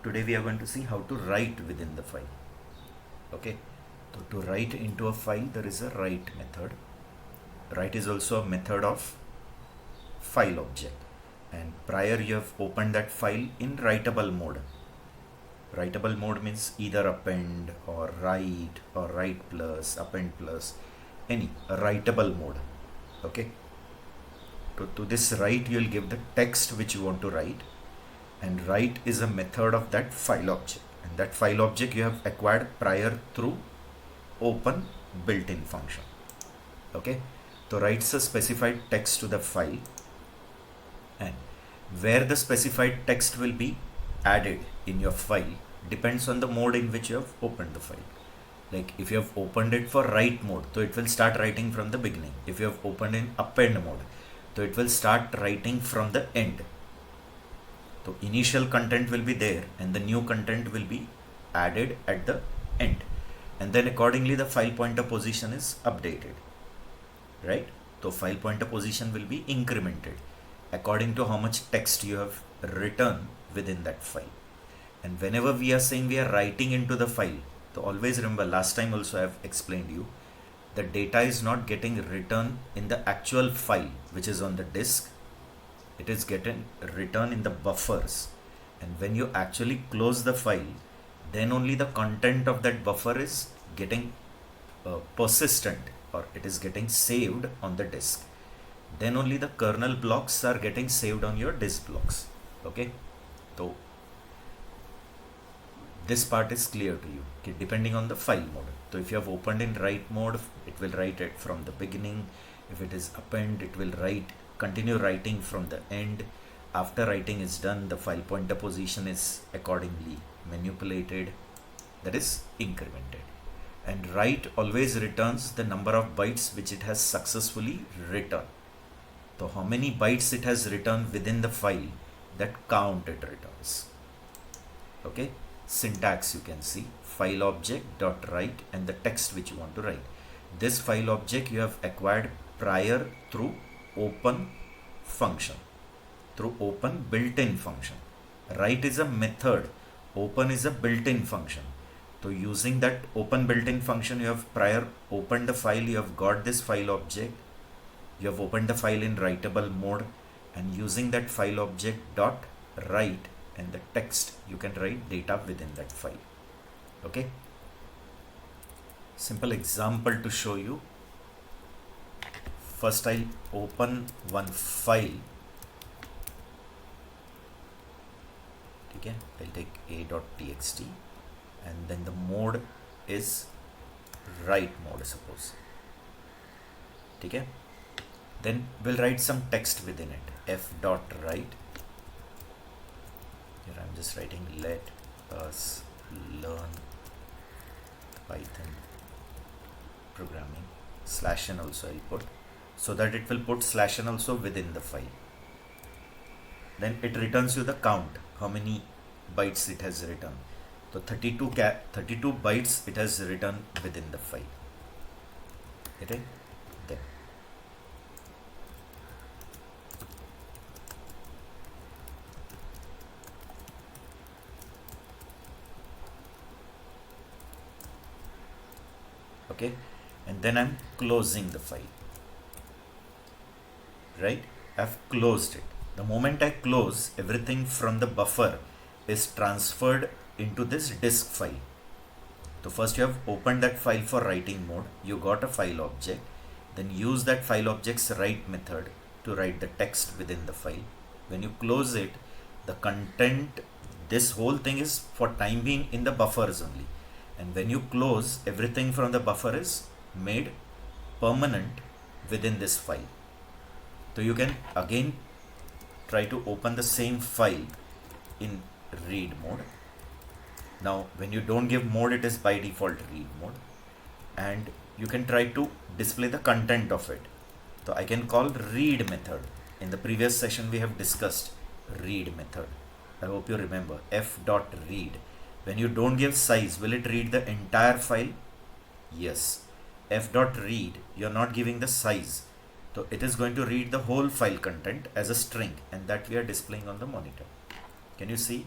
today we are going to see how to write within the file. Okay, so to write into a file there is a write method. Write is also a method of file object, and prior you have opened that file in writable mode. Writable mode means either append or write plus, append plus, any a writable mode. Okay, to this write you will give the text which you want to write, and write is a method of that file object, and that file object you have acquired prior through open built-in function. Okay, so writes a specified text to the file, and where the specified text will be added in your file depends on the mode in which you have opened the file. Like if you have opened it for write mode, so it will start writing from the beginning. If you have opened in append mode, so it will start writing from the end. So initial content will be there and the new content will be added at the end, and then accordingly the file pointer position is updated, right? So file pointer position will be incremented according to how much text you have written within that file. And whenever we are saying we are writing into the file, so always remember, last time also I have explained you, the data is not getting written in the actual file which is on the disk. It is getting written in the buffers, and when you actually close the file, then only the content of that buffer is getting persistent, or it is getting saved on the disk. Then only the kernel blocks are getting saved on your disk blocks. Okay, so this part is clear to you, okay, depending on the file mode. So if you have opened in write mode, it will write it from the beginning. If it is append, it will continue writing from the end. After writing is done, the file pointer position is accordingly manipulated, that is incremented. And write always returns the number of bytes which it has successfully written. So how many bytes it has written within the file, that count it returns. Okay, syntax you can see, file object dot write and the text which you want to write. This file object you have acquired prior through open function, through open built-in function. Write is a method, open is a built-in function. So using that open built-in function, you have prior opened the file, you have got this file object, you have opened the file in writable mode, and using that file object dot write and the text, you can write data within that file. Okay, simple example to show you. First I'll open one file. Okay, I'll take a.txt, and then the mode is write mode, suppose. Okay, then we'll write some text within it. f.write. Here I'm just writing let us learn Python programming /n also I'll put, so that it will put /n also within the file. Then it returns you the count, how many bytes it has written. So 32 bytes it has written within the file. Okay, then okay, and then I'm closing the file, right? I've closed it. The moment I close, everything from the buffer is transferred into this disk file. So first you have opened that file for writing mode, you got a file object, then use that file object's write method to write the text within the file. When you close it, the content, this whole thing is for time being in the buffers only, and when you close, everything from the buffer is made permanent within this file. So you can again try to open the same file in read mode. Now when you don't give mode, it is by default read mode, and you can try to display the content of it. So I can call read method. In the previous session we have discussed read method. I hope you remember. f.read. When you don't give size, will it read the entire file? Yes. f.read, you're not giving the size, so it is going to read the whole file content as a string, and that we are displaying on the monitor. Can you see?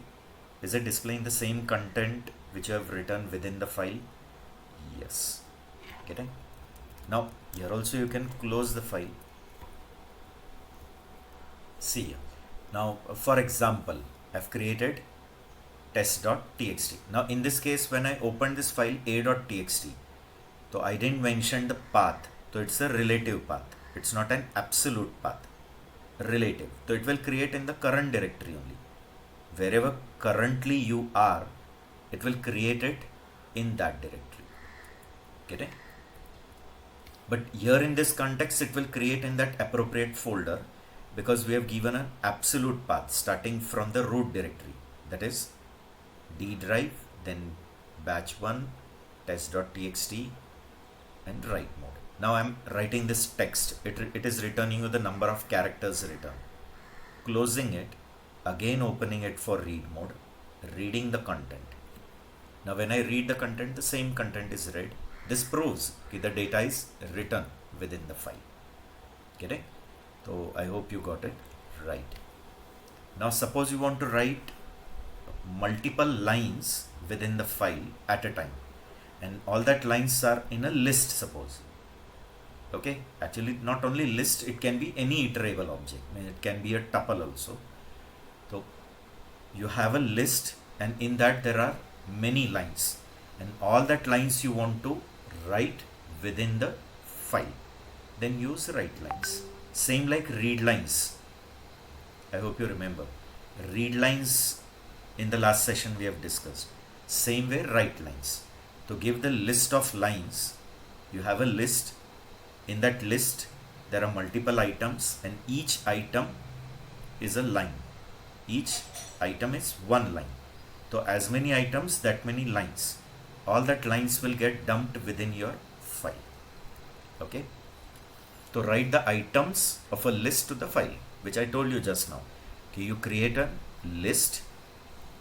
Is it displaying the same content which you have written within the file? Yes. Getting? Now here also you can close the file. See here. Now for example, I've created test.txt. Now in this case, when I open this file a.txt, so I didn't mention the path, so it's a relative path, it's not an absolute path, relative. So it will create in the current directory only. Wherever currently you are, it will create it in that directory. Get it? But here in this context, it will create in that appropriate folder, because we have given an absolute path starting from the root directory, that is D drive, then batch1, test.txt, and write mode. Now I'm writing this text. It is returning you the number of characters returned. Closing it, again opening it for read mode, reading the content. Now when I read the content, the same content is read. This proves that the data is written within the file. Get it? So I hope you got it right. Now suppose you want to write multiple lines within the file at a time, and all that lines are in a list, suppose. Okay, actually not only list, it can be any iterable object. I mean, it can be a tuple also. So you have a list, and in that there are many lines, and all that lines you want to write within the file. Then use write lines. Same like read lines. I hope you remember. Read lines in the last session we have discussed. Same way write lines. To give the list of lines, you have a list. In that list, there are multiple items, and each item is a line. Each item is one line. So as many items, that many lines. All that lines will get dumped within your file. Okay. To write the items of a list to the file, which I told you just now. Okay, you create a list,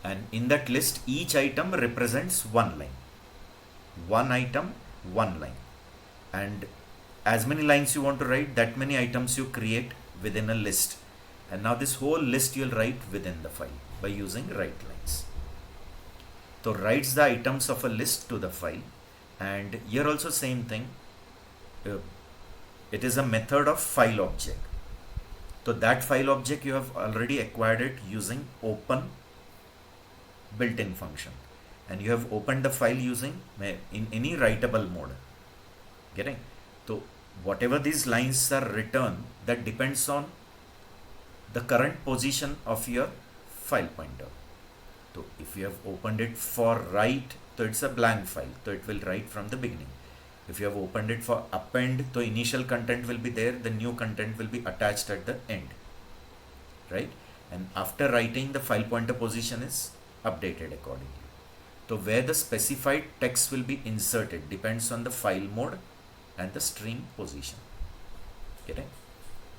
and in that list, each item represents one line. One item, one line. And as many lines you want to write, that many items you create within a list. And now this whole list you'll write within the file by using write lines. So writes the items of a list to the file. And here also same thing. It is a method of file object. So that file object you have already acquired it using open built-in function, and you have opened the file using in any writable mode. Getting? So whatever these lines are written, that depends on the current position of your file pointer. So if you have opened it for write, so it's a blank file, so it will write from the beginning. If you have opened it for append, so initial content will be there, the new content will be attached at the end, right? And after writing, the file pointer position is updated accordingly. So where the specified text will be inserted depends on the file mode and the stream position. Okay?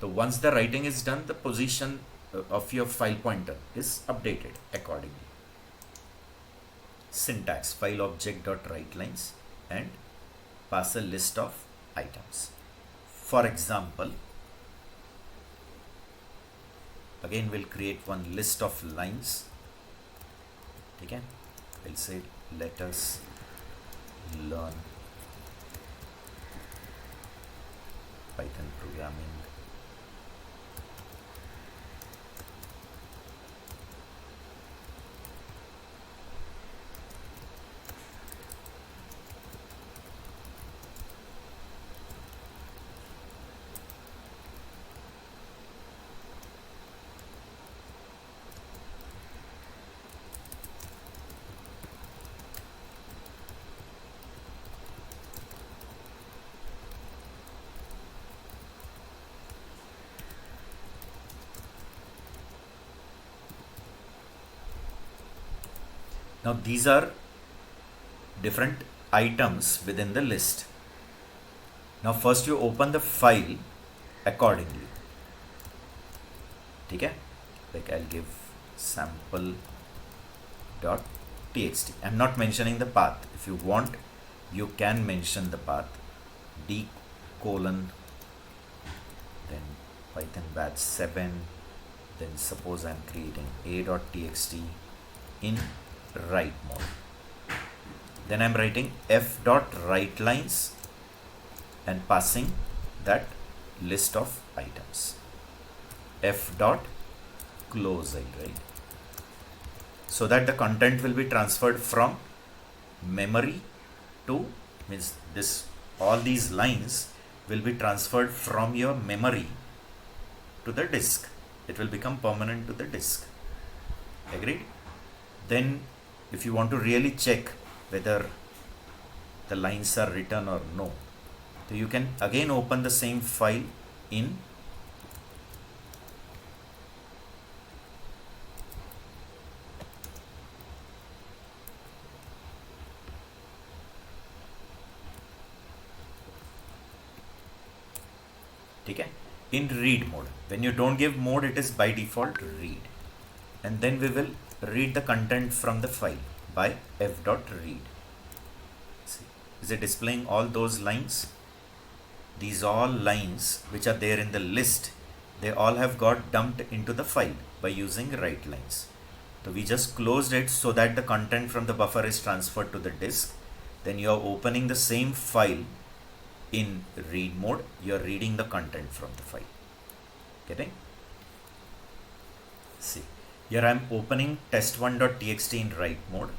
So once the writing is done, the position of your file pointer is updated accordingly. Syntax: file object dot write lines, and pass a list of items. For example, again we'll create one list of lines. Okay, we'll say let us learn Python programming. Now these are different items within the list. Now first you open the file accordingly. Okay? Like I'll give sample.txt. I'm not mentioning the path. If you want, you can mention the path. D:, then Python batch 7, then suppose I'm creating a.txt, in write mode. Then I'm writing f dot write lines and passing that list of items. F dot close, I'll write, so that the content will be transferred from memory to, means this, all these lines will be transferred from your memory to the disk. It will become permanent to the disk. Agreed? Then if you want to really check whether the lines are written or no, so you can again open the same file in in read mode. When you don't give mode, it is by default read, and then we will read the content from the file by f.read. See, is it displaying all those lines? These all lines which are there in the list, they all have got dumped into the file by using write lines. So we just closed it so that the content from the buffer is transferred to the disk. Then you are opening the same file in read mode. You are reading the content from the file. Getting? See, here I am opening test1.txt in write mode.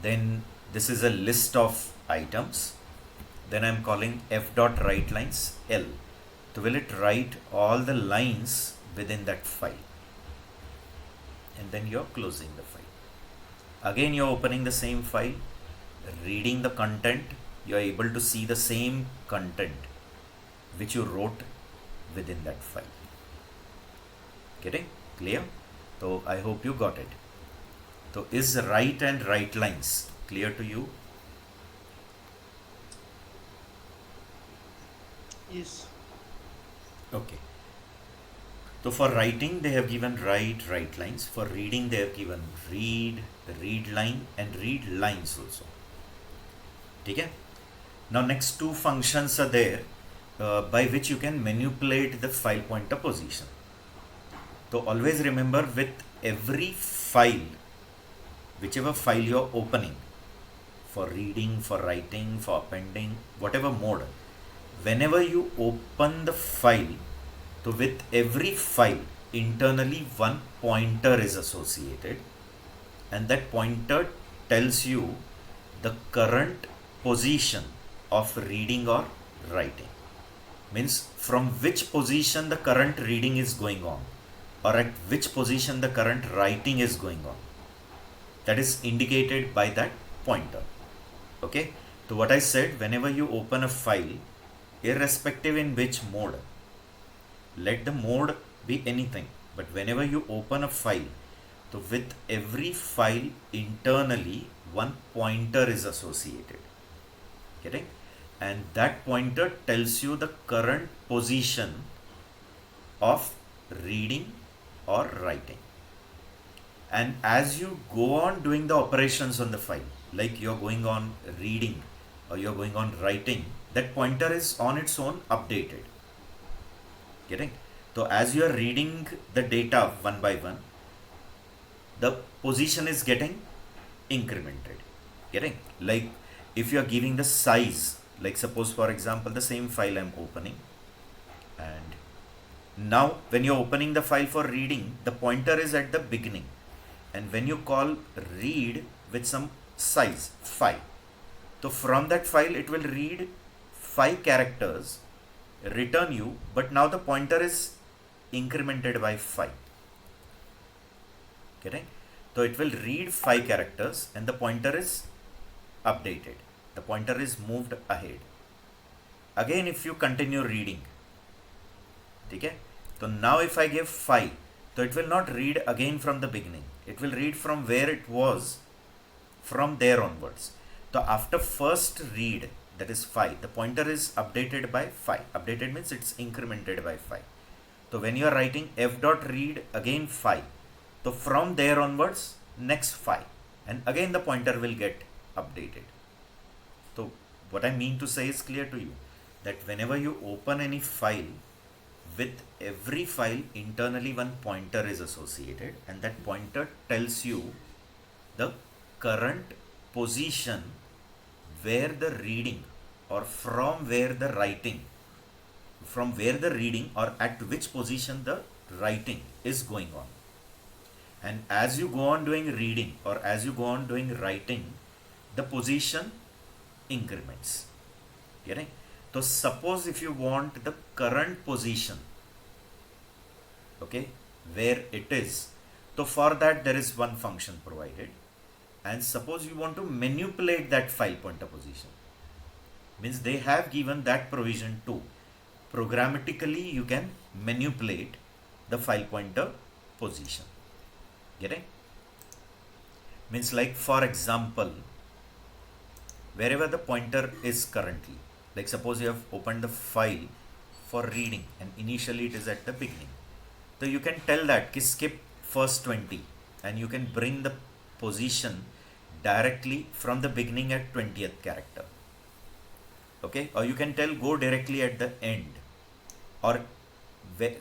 Then this is a list of items. Then I am calling f.writelines L. So will it write all the lines within that file? And then you are closing the file. Again you are opening the same file, reading the content. You are able to see the same content which you wrote within that file. Getting clear? So I hope you got it. So is write and write lines clear to you? Yes. Okay. So for writing they have given write lines. For reading they have given read line and read lines also. Okay. Now next two functions are there by which you can manipulate the file pointer position. So always remember, with every file, whichever file you are opening, for reading, for writing, for appending, whatever mode, whenever you open the file, so with every file internally one pointer is associated, and that pointer tells you the current position of reading or writing. Means from which position the current reading is going on, or at which position the current writing is going on. That is indicated by that pointer. Okay. So what I said, whenever you open a file, irrespective in which mode, let the mode be anything, but whenever you open a file, so with every file internally one pointer is associated. Getting? And that pointer tells you the current position of reading or writing. And as you go on doing the operations on the file, like you're going on reading or you're going on writing, that pointer is on its own updated. Getting? So as you are reading the data one by one, the position is getting incremented. Getting? Like if you are giving the size, like suppose for example the same file I'm opening, and now when you're opening the file for reading, the pointer is at the beginning, and when you call read with some size 5, so from that file it will read 5 characters, return you, but now the pointer is incremented by 5. Getting? So it will read 5 characters and the pointer is updated. The pointer is moved ahead. Again if you continue reading, okay? So now if I give 5, so it will not read again from the beginning. It will read from where it was, from there onwards. So after first read, that is 5, the pointer is updated by 5. Updated means it's incremented by 5. So when you are writing f.read again 5, so from there onwards next 5, and again the pointer will get updated. So what I mean to say is clear to you, that whenever you open any file, with every file internally one pointer is associated, and that pointer tells you the current position where the reading or from where the reading or at which position the writing is going on. And as you go on doing reading or as you go on doing writing, the position increments. Getting? So suppose if you want the current position, okay, where it is, so for that there is one function provided. And suppose you want to manipulate that file pointer position, means they have given that provision too. Programmatically you can manipulate the file pointer position. Getting? Means like for example, wherever the pointer is currently, like suppose you have opened the file for reading and initially it is at the beginning, so you can tell that ki skip first 20 and you can bring the position directly from the beginning at 20th character. Okay, or you can tell go directly at the end, or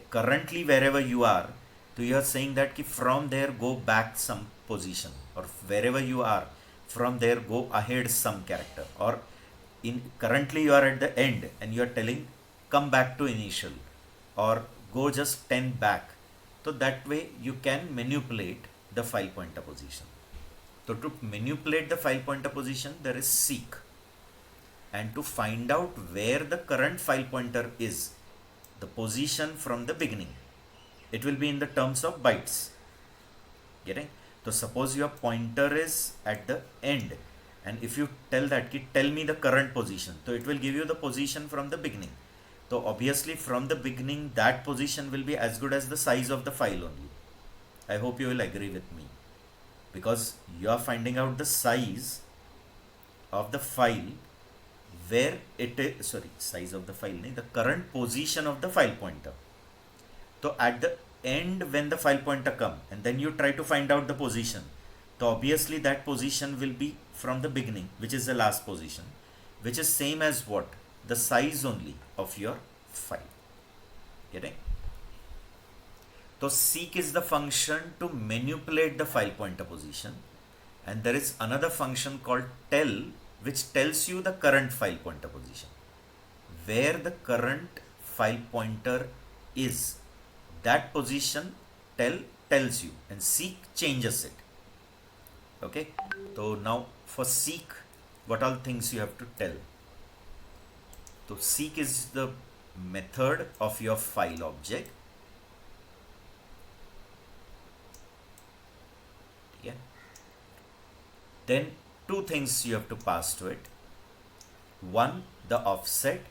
currently wherever you are, so you are saying that ki from there go back some position, or wherever you are from there go ahead some character, or in currently you are at the end and you are telling come back to initial or go just 10 back. So that way you can manipulate the file pointer position. So to manipulate the file pointer position there is seek, and to find out where the current file pointer is, the position from the beginning, it will be in the terms of bytes. Getting? So suppose your pointer is at the end, and if you tell that ki tell me the current position, so it will give you the position from the beginning. So obviously from the beginning that position will be as good as the size of the file only. I hope you will agree with me, because you are finding out the size of the file where it is, size of the file, the current position of the file pointer. So at the end when the file pointer come and then you try to find out the position, so obviously that position will be from the beginning, which is the last position, which is same as what? The size only of your file. Getting? So seek is the function to manipulate the file pointer position, and there is another function called tell, which tells you the current file pointer position. Where the current file pointer is, that position tell tells you, and seek changes it. Okay, so now for seek, what all things you have to tell? So seek is the method of your file object. Yeah. Then two things you have to pass to it. One, the offset.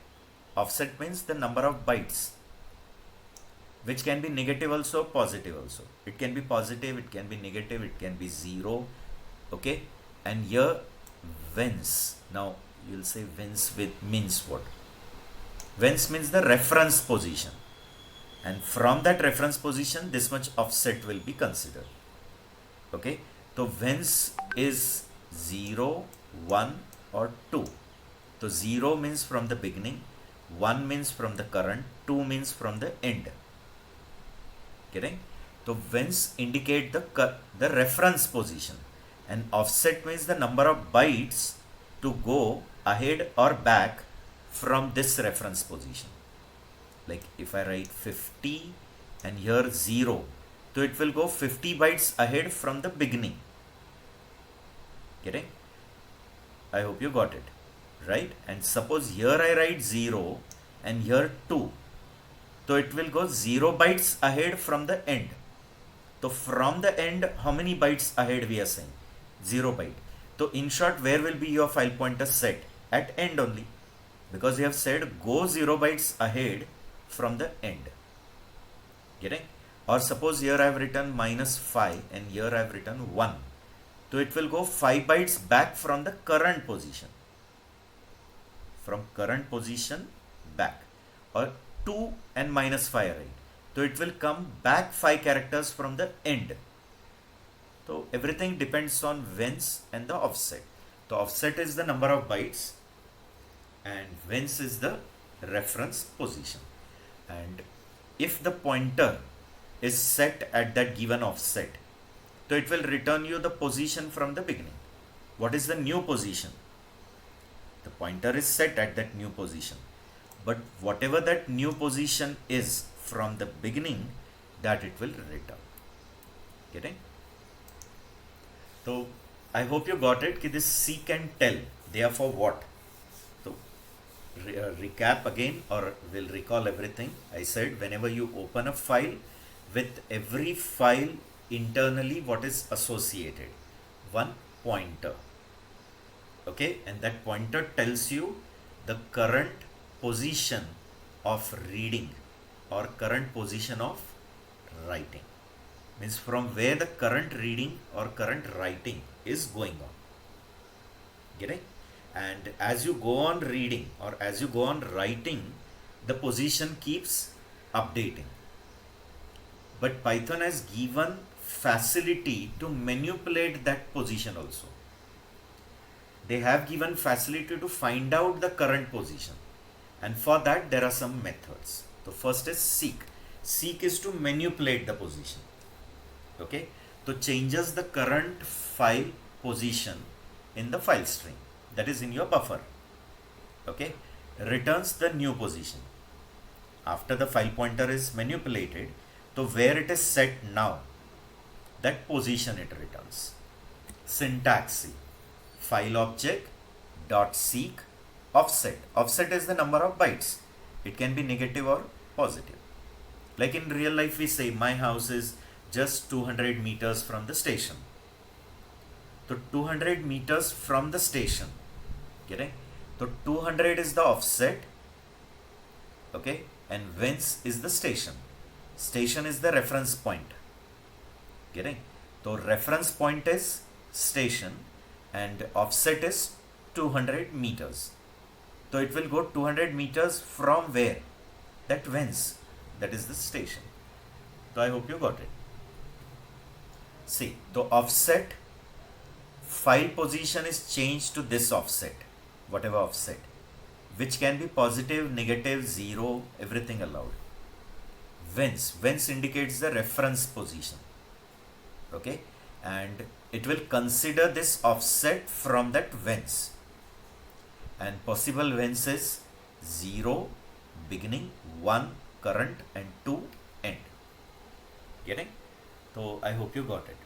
Offset means the number of bytes, which can be negative also, positive also. It can be positive, it can be negative, it can be 0. Okay, and here whence. Now you'll say whence with means what? Whence means the reference position, and from that reference position this much offset will be considered. Okay, so whence is 0, 1 or 2. So 0 means from the beginning, 1 means from the current, 2 means from the end. Getting? So whence indicate the reference position, and offset means the number of bytes to go ahead or back from this reference position. Like if I write 50 and here 0, so it will go 50 bytes ahead from the beginning. Getting? I hope you got it, right? And suppose here I write 0 and here 2, so it will go 0 bytes ahead from the end. So from the end, how many bytes ahead we are saying? 0 byte. So in short, where will be your file pointer set? At end only, because we have said go 0 bytes ahead from the end. Getting? Or suppose here I have written -5 and here I have written 1. So it will go 5 bytes back from the current position. From current position back. Or 2 and -5, right? So it will come back 5 characters from the end. So everything depends on whence and the offset. The offset is the number of bytes and whence is the reference position. And if the pointer is set at that given offset, So it will return you the position from the beginning. What is the new position? The pointer is set at that new position, but whatever that new position is from the beginning, that it will return. Getting? So I hope you got it. Ki this seek and tell, they are for what? So recap again, or will recall everything I said. Whenever you open a file, with every file internally what is associated? One pointer. Okay, and that pointer tells you the current position of reading or current position of writing. Means from where the current reading or current writing is going on. Getting? And as you go on reading or as you go on writing, the position keeps updating. But Python has given facility to manipulate that position also. They have given facility to find out the current position, and for that there are some methods. So first is seek. Seek is to manipulate the position. Okay, so changes the current file position in the file string, that is in your buffer. Okay, returns the new position after the file pointer is manipulated. So where it is set now, that position it returns. Syntax C. File object dot seek offset. Offset is the number of bytes. It can be negative or positive. Like in real life we say my house is just 200 meters from the station. So 200 meters from the station. Getting? So 200 is the offset. Okay, and whence is the station? Station is the reference point. Getting? So reference point is station and offset is 200 meters. So it will go 200 meters from where? That whence, that is the station. So I hope you got it. See, the offset file position is changed to this offset, whatever offset, which can be positive, negative, 0, everything allowed. Whence indicates the reference position. Okay, and it will consider this offset from that whence, and possible whence is 0 beginning, 1 current, and 2 end. Getting? So I hope you got it.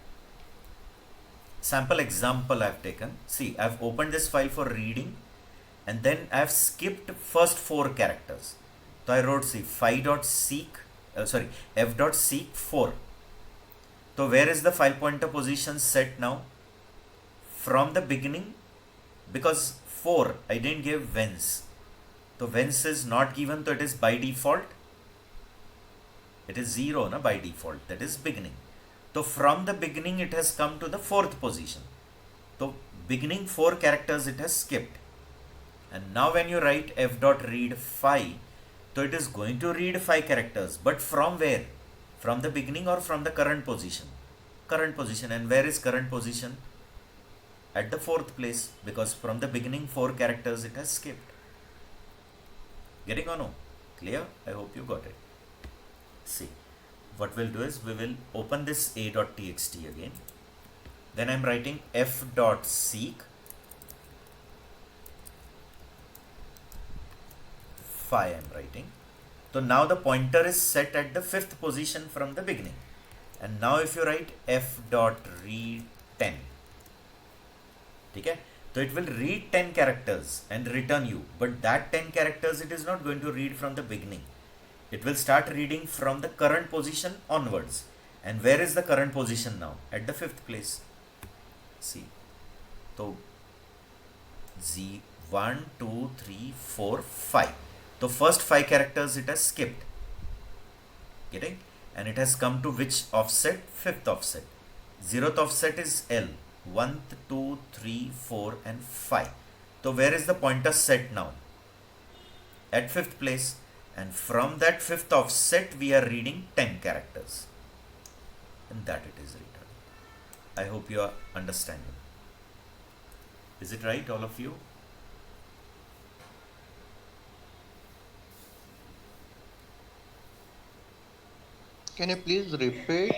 Sample example I have taken. See, I have opened this file for reading, and then I have skipped first 4 characters. So I wrote f.seek 4. So where is the file pointer position set now? From the beginning, because 4 I didn't give whence. So whence is not given, so it is by default. It is 0 by default, that is beginning. So from the beginning it has come to the 4th position. So beginning 4 characters it has skipped. And now when you write f.read 5, so it is going to read 5 characters, but from where? From the beginning or from the current position? Current position. And where is current position? At the 4th place, because from the beginning 4 characters it has skipped. Getting or no? Clear? I hope you got it. See, what we'll do is we will open this a.txt again. Then I'm writing f.seek 5 I'm writing. So now the pointer is set at the 5th position from the beginning. And now if you write f.read 10, okay, so it will read 10 characters and return you. But that 10 characters it is not going to read from the beginning. It will start reading from the current position onwards. And where is the current position now? At the 5th place. See. So 1, 2, 3, 4, 5. So first 5 characters it has skipped. Getting? And it has come to which offset? 5th offset. 0th offset is L. 1, 2, 3, 4 and 5. So where is the pointer set now? At 5th place. And from that 5th offset we are reading 10 characters. And that it is returned. I hope you are understanding. Is it right, all of you? Can you please repeat?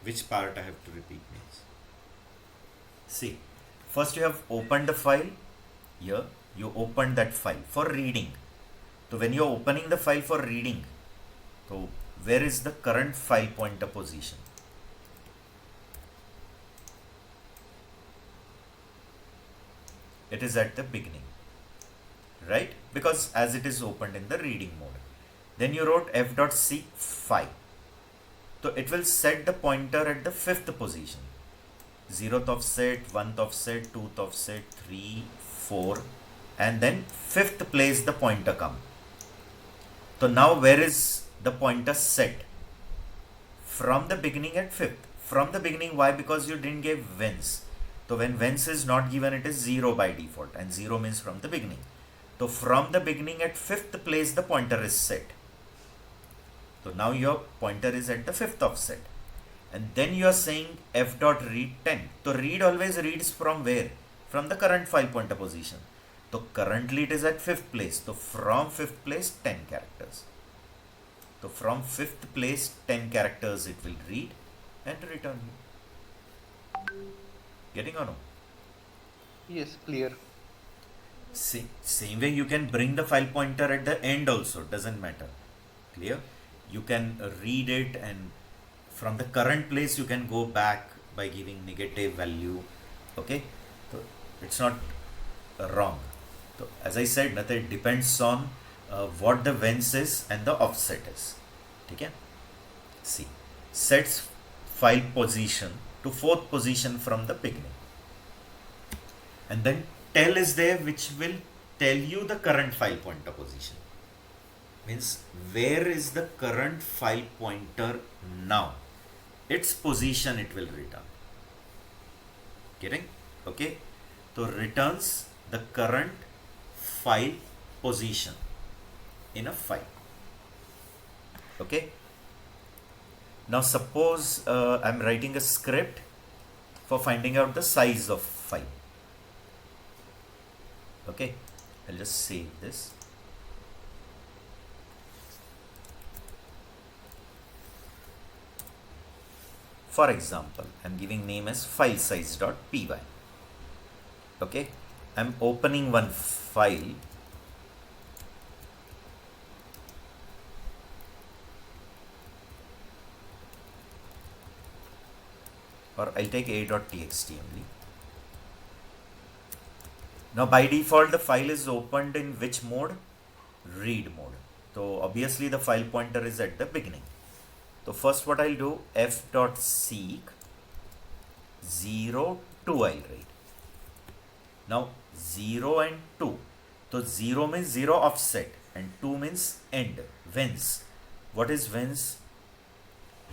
Which part I have to repeat means? See, first you have opened the file. Here you opened that file for reading. So when you are opening the file for reading, so where is the current file pointer position? It is at the beginning, right? Because as it is opened in the reading mode. Then you wrote f.seek 5. So it will set the pointer at the fifth position. 0th offset, 1st offset, 2th offset, 3, 4, and then fifth place the pointer come. So now where is the pointer set? From the beginning at fifth. From the beginning, why? Because you didn't give whence. So when whence is not given, it is 0 by default, and 0 means from the beginning. So from the beginning at fifth place the pointer is set. So now your pointer is at the fifth offset. And then you are saying f.read 10. So read always reads from where? From the current file pointer position. So currently it is at fifth place. So from fifth place 10 characters. So from fifth place 10 characters it will read and return you. Getting or no? Yes, clear. See, same way you can bring the file pointer at the end also, doesn't matter. Clear? You can read it, and from the current place you can go back by giving negative value. Okay, so it's not wrong. So as I said, it depends on what the whence is and the offset is. Okay, see, sets file position to fourth position from the beginning, and then tell is there, which will tell you the current file pointer position. Means where is the current file pointer now? Its position it will return. Getting? Okay. So returns the current file position in a file. Okay. Now suppose I'm writing a script for finding out the size of file. Okay. I'll just save this. For example, I'm giving name as file size.py. Okay, I'm opening one file. Or I'll take a.txt only. Now by default the file is opened in which mode? Read mode. So obviously the file pointer is at the beginning. So first what I'll do, f.seek 0, 2 I'll write. Now 0 and 2. So 0 means 0 offset and 2 means end. Whence? What is whence?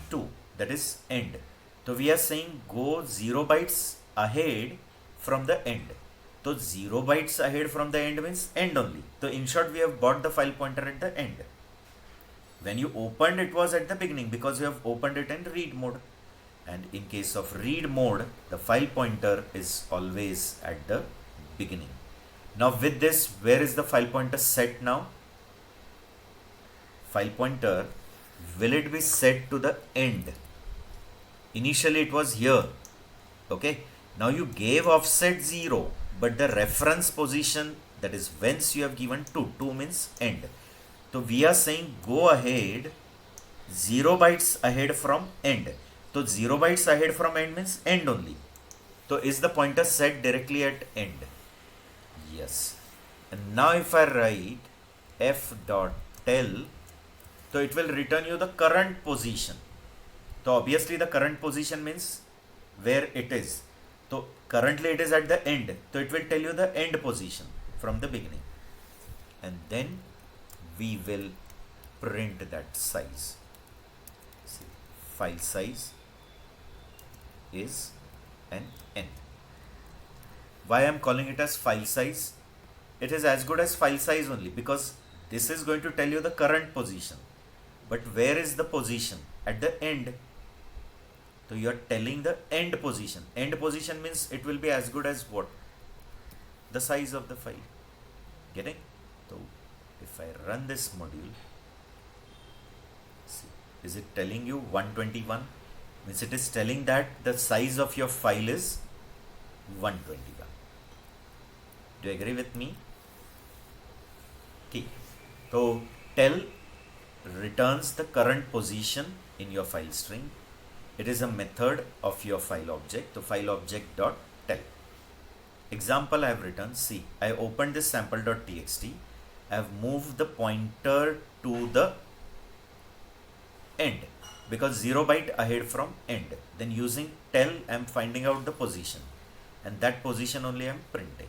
2. That is end. So we are saying go 0 bytes ahead from the end. So 0 bytes ahead from the end means end only. So in short, we have got the file pointer at the end. When you opened, it was at the beginning because you have opened it in read mode. And in case of read mode, the file pointer is always at the beginning. Now with this, where is the file pointer set now? File pointer, will it be set to the end? Initially it was here. Okay. Now you gave offset 0, but the reference position, that is whence you have given 2. 2 means end. So we are saying go ahead 0 bytes ahead from end. So 0 bytes ahead from end means end only. So is the pointer set directly at end? Yes. And now if I write f.tell, so it will return you the current position. So obviously the current position means where it is. So currently it is at the end. So it will tell you the end position from the beginning. And then we will print that size. See, file size is an n. Why I am calling it as file size? It is as good as file size only because this is going to tell you the current position. But where is the position? At the end. So you are telling the end position. End position means it will be as good as what? The size of the file. Getting? So if I run this module, see, is it telling you 121? Means it is telling that the size of your file is 121. Do you agree with me? Okay. So tell returns the current position in your file string. It is a method of your file object. So file object dot tell. Example I have written, see, I opened this sample.txt. I have moved the pointer to the end because 0 byte ahead from end. Then using tell I am finding out the position, and that position only I am printing,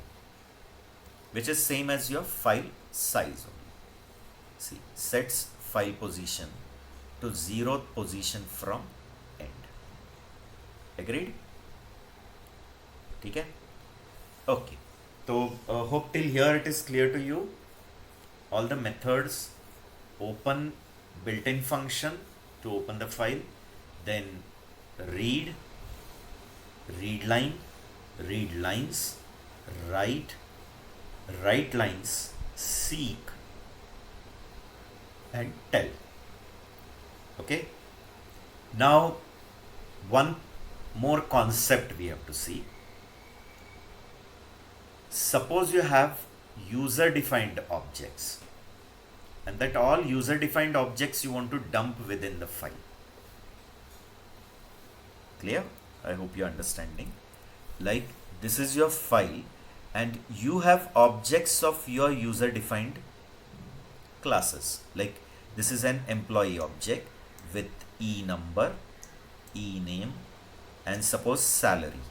which is same as your file size only. See, sets file position to 0th position from end. Agreed? Okay. Okay. So hope till here it is clear to you. All the methods: open built-in function to open the file, then read line, read lines, write lines, seek, and tell. Okay. Now one more concept we have to see. Suppose you have user defined objects, and that all user defined objects you want to dump within the file. Clear? I hope you're understanding. Like, this is your file and you have objects of your user defined classes. Like, this is an employee object with e number, e name, and suppose salary.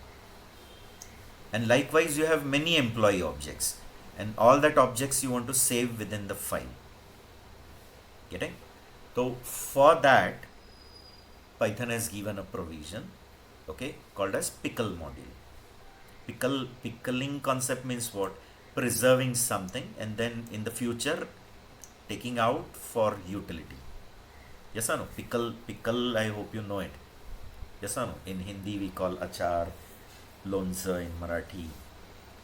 And likewise you have many employee objects, and all that objects you want to save within the file. Getting? So for that, Python has given a provision, okay, called as pickle module. Pickling concept means what? Preserving something and then in the future taking out for utility. Yes or no? Pickle, I hope you know it. Yes or no? In Hindi we call achar, lonza in Marathi.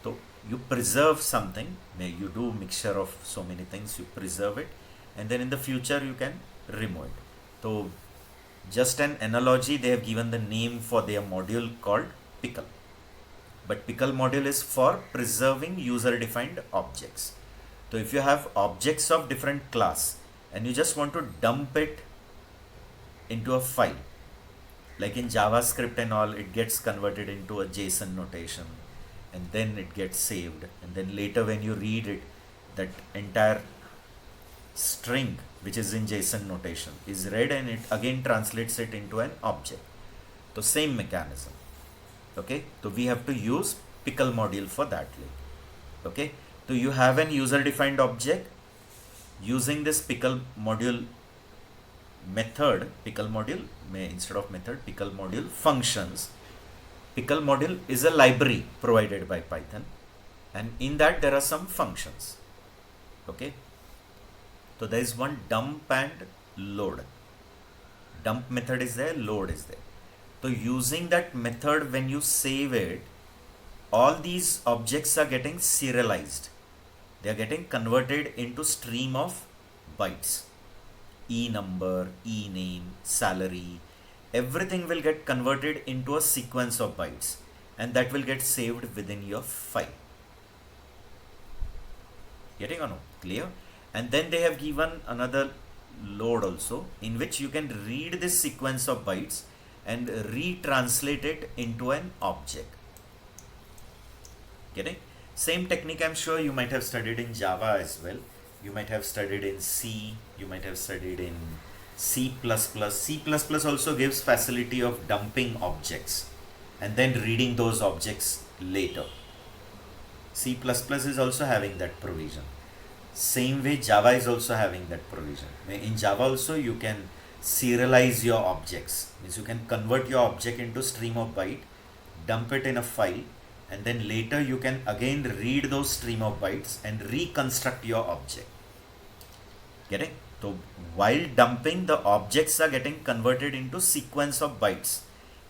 So you preserve something, you do mixture of so many things, you preserve it, and then in the future you can remove it. So just an analogy, they have given the name for their module called pickle. But pickle module is for preserving user defined objects. So if you have objects of different class and you just want to dump it into a file, like in JavaScript and all, it gets converted into a JSON notation and then it gets saved, and then later when you read it, that entire string which is in JSON notation is read and it again translates it into an object. So same mechanism. Okay, so we have to use pickle module for that. Okay, so you have an user defined object. Using this pickle module method, pickle module instead of method, pickle module functions. Pickle module is a library provided by Python, and in that there are some functions. Okay, so there is one dump and load. Dump method is there, load is there. So using that method, when you save it, all these objects are getting serialized. They are getting converted into stream of bytes. E number, e name, salary, everything will get converted into a sequence of bytes, and that will get saved within your file. Getting or no? Clear? And then they have given another load also, in which you can read this sequence of bytes and retranslate it into an object. Getting? Same technique I'm sure you might have studied in Java as well. You might have studied in C, you might have studied in C++. C++ also gives facility of dumping objects and then reading those objects later. C++ is also having that provision. Same way Java is also having that provision. In Java also you can serialize your objects. Means you can convert your object into stream of byte, dump it in a file, and then later you can again read those stream of bytes and reconstruct your object. Getting? So while dumping, the objects are getting converted into sequence of bytes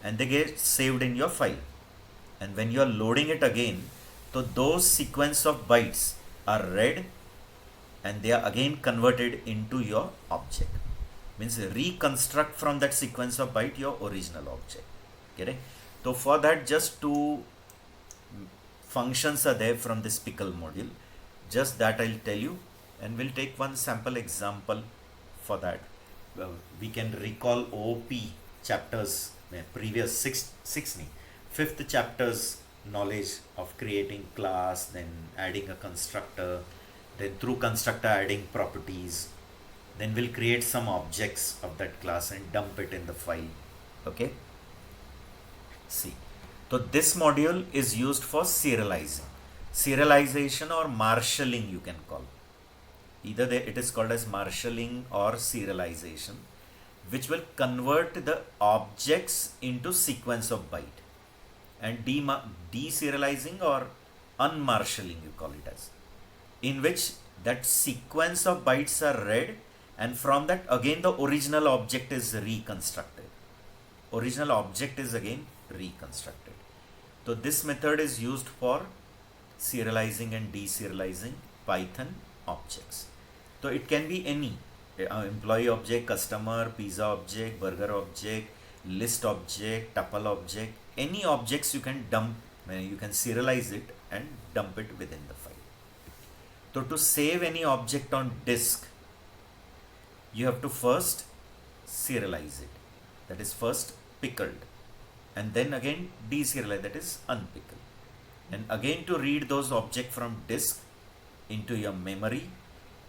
and they get saved in your file. And when you are loading it again, so those sequence of bytes are read and they are again converted into your object. means reconstruct from that sequence of byte your original object. Correct? So for that, just two functions are there from this pickle module. Just that I'll tell you, and we'll take one sample example for that. We can recall OP chapters, previous fifth chapter's knowledge of creating class, then adding a constructor, then through constructor adding properties, then we'll create some objects of that class and dump it in the file. Okay, see, so this module is used for serialization or marshalling, you can call. Either it is called as marshalling or serialization, which will convert the objects into sequence of byte, and deserializing or unmarshalling, you call it as, in which that sequence of bytes are read, and from that again the original object is reconstructed. Original object is again reconstructed. So this method is used for serializing and deserializing Python objects. So it can be any employee object, customer, pizza object, burger object, list object, tuple object, any objects you can dump, you can serialize it and dump it within the file. So to save any object on disk, you have to first serialize it, that is first pickled, and then again deserialize, that is unpickled, and again to read those objects from disk into your memory,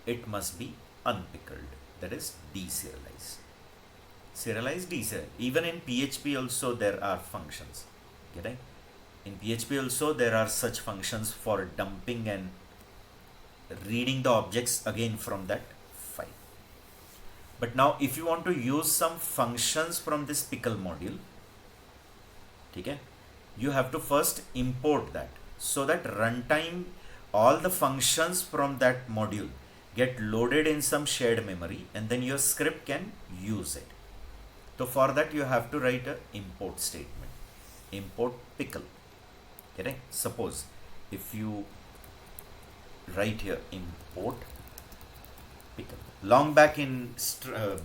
it must be unpickled, that is deserialized. Serialize, deserialize. Even in PHP also there are functions. Okay? In PHP also there are such functions for dumping and reading the objects again from that file. But now if you want to use some functions from this pickle module, okay, you have to first import that, so that runtime all the functions from that module get loaded in some shared memory, and then your script can use it. So for that you have to write a import statement, import pickle. Okay? Suppose if you write here import pickle. Long back in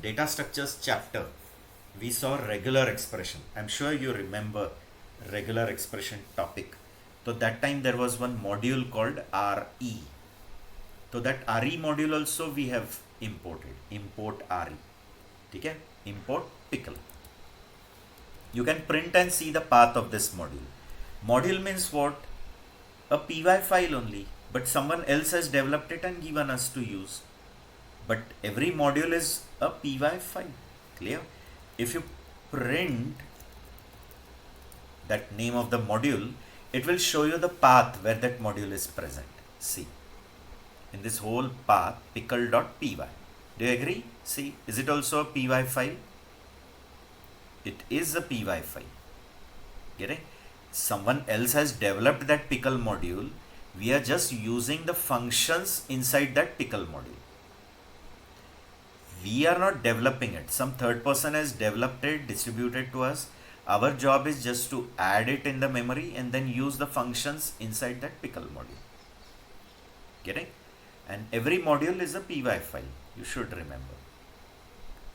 data structures chapter, we saw regular expression. I'm sure you remember regular expression topic. So that time there was one module called RE. So that RE module also we have imported. Import RE. Okay? Import pickle. You can print and see the path of this module. Module means what? A py file only, but someone else has developed it and given us to use. But every module is a py file. Clear? If you print that name of the module, it will show you the path where that module is present. See, in this whole path, pickle.py. Do you agree? See, is it also a py file? It is a py file. Get it? Someone else has developed that pickle module. We are just using the functions inside that pickle module. We are not developing it. Some third person has developed it, distributed to us. Our job is just to add it in the memory and then use the functions inside that pickle module. Get it? And every module is a py file. You should remember.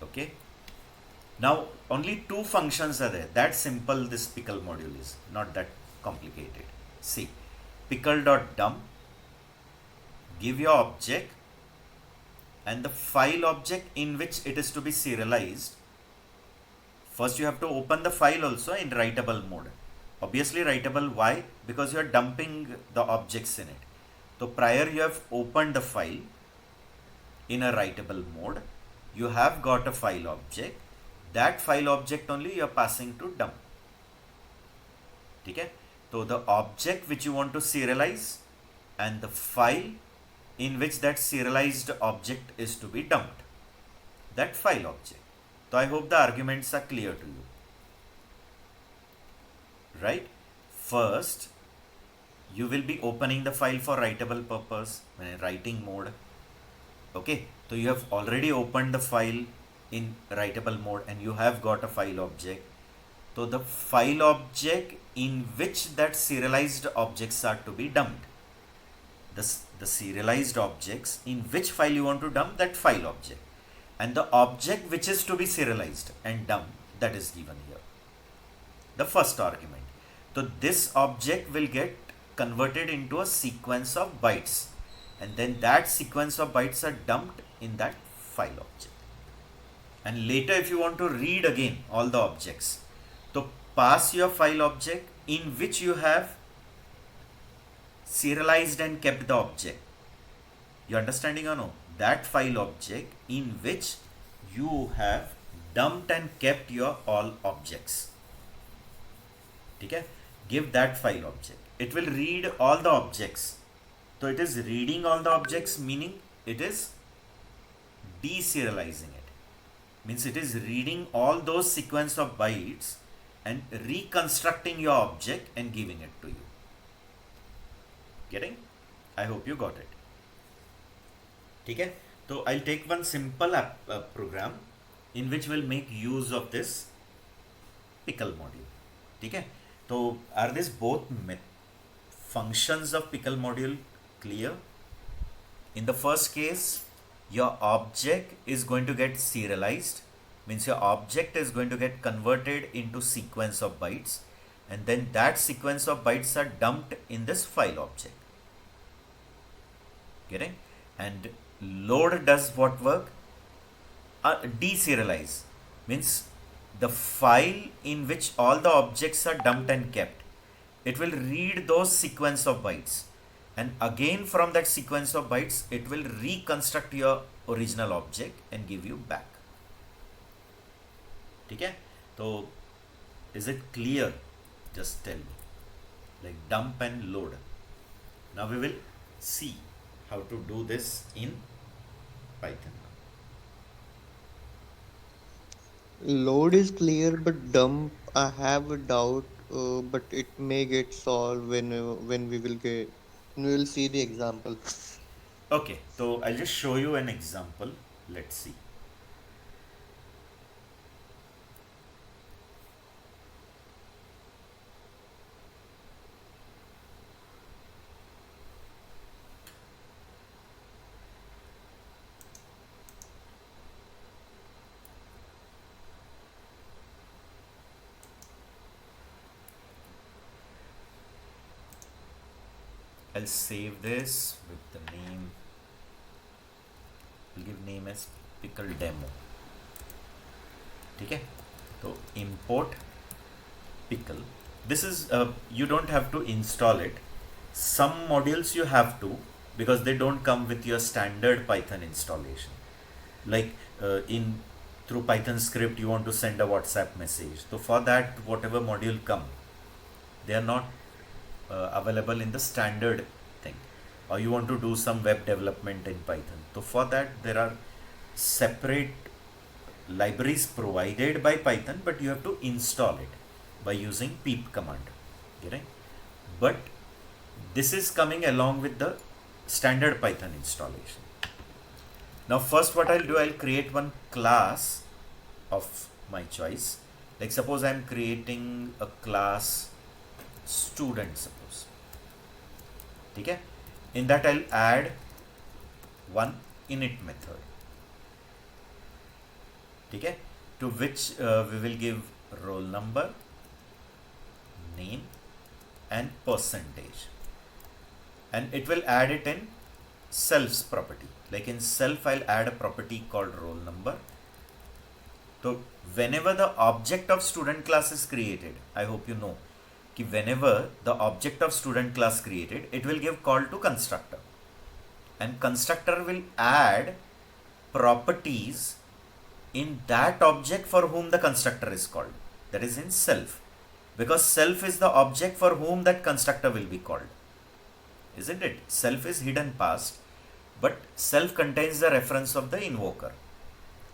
Okay. Now only two functions are there. That simple this pickle module is, not that complicated. See, pickle.dump, give your object and the file object in which it is to be serialized. First you have to open the file also in writable mode. Obviously writable, why? Because you are dumping the objects in it. So prior you have opened the file in a writable mode. You have got a file object. That file object only you are passing to dump. Okay? So the object which you want to serialize and the file in which that serialized object is to be dumped. That file object. So I hope the arguments are clear to you. Right? First, you will be opening the file for writable purpose, writing mode. Okay? So you have already opened the file in writable mode and you have got a file object. So the file object in which that serialized objects are to be dumped. The serialized objects in which file you want to dump that file object. and the object which is to be serialized and dumped, that is given here, the first argument. So this object will get converted into a sequence of bytes, and then that sequence of bytes are dumped in that file object. And later if you want to read again all the objects, so pass your file object in which you have serialized and kept the object. You understanding or no? That file object in which you have dumped and kept your all objects. Okay? Give that file object. It will read all the objects. So it is reading all the objects, meaning it is deserializing it. Means it is reading all those sequence of bytes and reconstructing your object and giving it to you. Getting? I hope you got it. Okay? So I'll take one simple program in which we'll make use of this pickle module. Okay? So are these both functions of pickle module clear? In the first case, your object is going to get serialized, means your object is going to get converted into sequence of bytes, and then that sequence of bytes are dumped in this file object. Getting? And load does what work? Deserialize, means the file in which all the objects are dumped and kept, it will read those sequence of bytes, and again from that sequence of bytes it will reconstruct your original object and give you back. Okay? So is it clear? Just tell me. Like dump and load. Now we will see how to do this in Python. Load is clear, but dump, I have a doubt, but it may get solved when we will see the example. Okay, so I'll just show you an example. Let's see. I'll save this with the name. I'll give name as pickle demo. Okay, so import pickle. This is you don't have to install it. Some modules you have to, because they don't come with your standard Python installation. Like through Python script you want to send a WhatsApp message. So for that, whatever module come, they are not available in the standard thing. Or you want to do some web development in Python. So for that there are separate libraries provided by Python, but you have to install it by using peep command. Okay? But this is coming along with the standard Python installation. Now first what I'll do, I'll create one class of my choice. Like suppose I'm creating a class student, suppose. Okay? In that I'll add one init method. Okay? To which we will give roll number, name and percentage, and it will add it in self's property. Like in self I'll add a property called roll number. So whenever the object of student class is created, I hope you know, whenever the object of student class created, it will give call to constructor, and constructor will add properties in that object for whom the constructor is called, that is in self, because self is the object for whom that constructor will be called, isn't it? Self is hidden past, but self contains the reference of the invoker.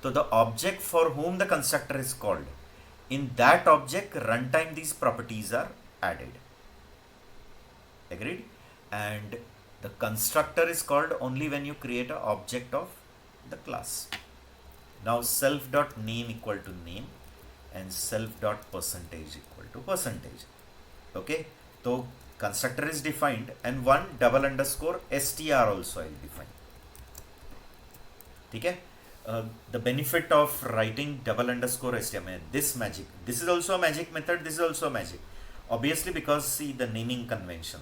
So the object for whom the constructor is called, in that object runtime these properties are added. Agreed? And the constructor is called only when you create an object of the class. Now self.name equal to name and self.percentage equal to percentage. Okay, so constructor is defined, and one double underscore str also I will define. Okay, the benefit of writing double underscore stm, this magic, this is also a magic method, this is also a magic, obviously, because see the naming convention,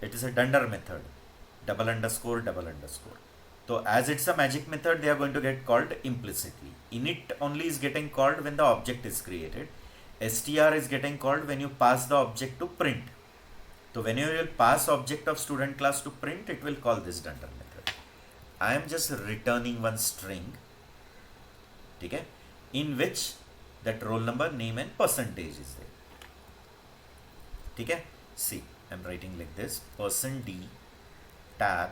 it is a dunder method, double underscore double underscore. So as it's a magic method, they are going to get called implicitly. Init only is getting called when the object is created. Str is getting called when you pass the object to print. So when you will pass object of student class to print, it will call this dunder method. I am just returning one string, okay, in which that roll number, name and percentage is there. Okay, see, I'm writing like this: %d tab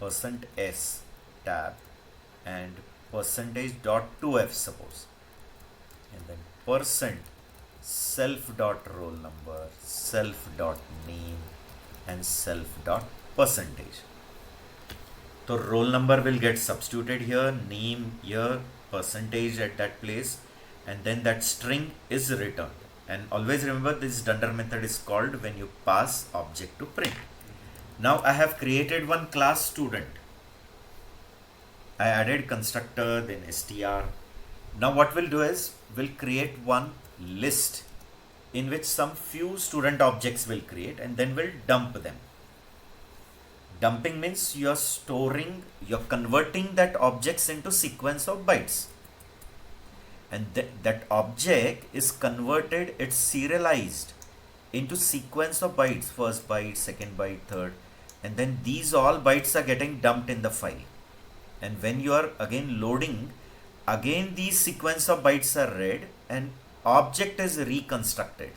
%s tab and percentage dot 2f suppose, and then percent self dot roll number, self dot name and self dot percentage. So roll number will get substituted here, name here, percentage at that place, and then that string is returned. And always remember, this dunder method is called when you pass object to print. Now I have created one class student. I added constructor, then str. Now what we'll do is, we'll create one list in which some few student objects will create, and then we'll dump them. Dumping means you're storing, you're converting that objects into sequence of bytes. And that object is converted, it's serialized into sequence of bytes, first byte, second byte, third, and then these all bytes are getting dumped in the file. And when you are again loading, again these sequence of bytes are read and object is reconstructed.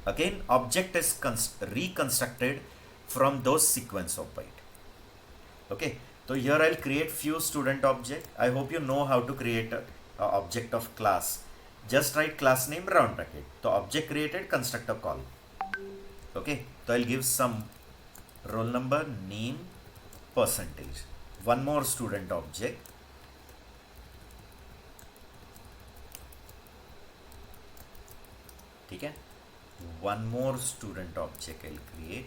Again object is reconstructed from those sequence of byte. Okay, so here I'll create few student object. I hope you know how to create a object of class. Just write class name round bracket. So object created, constructor call. Okay, so I'll give some roll number, name, percentage. One more student object. Okay, one more student object I'll create.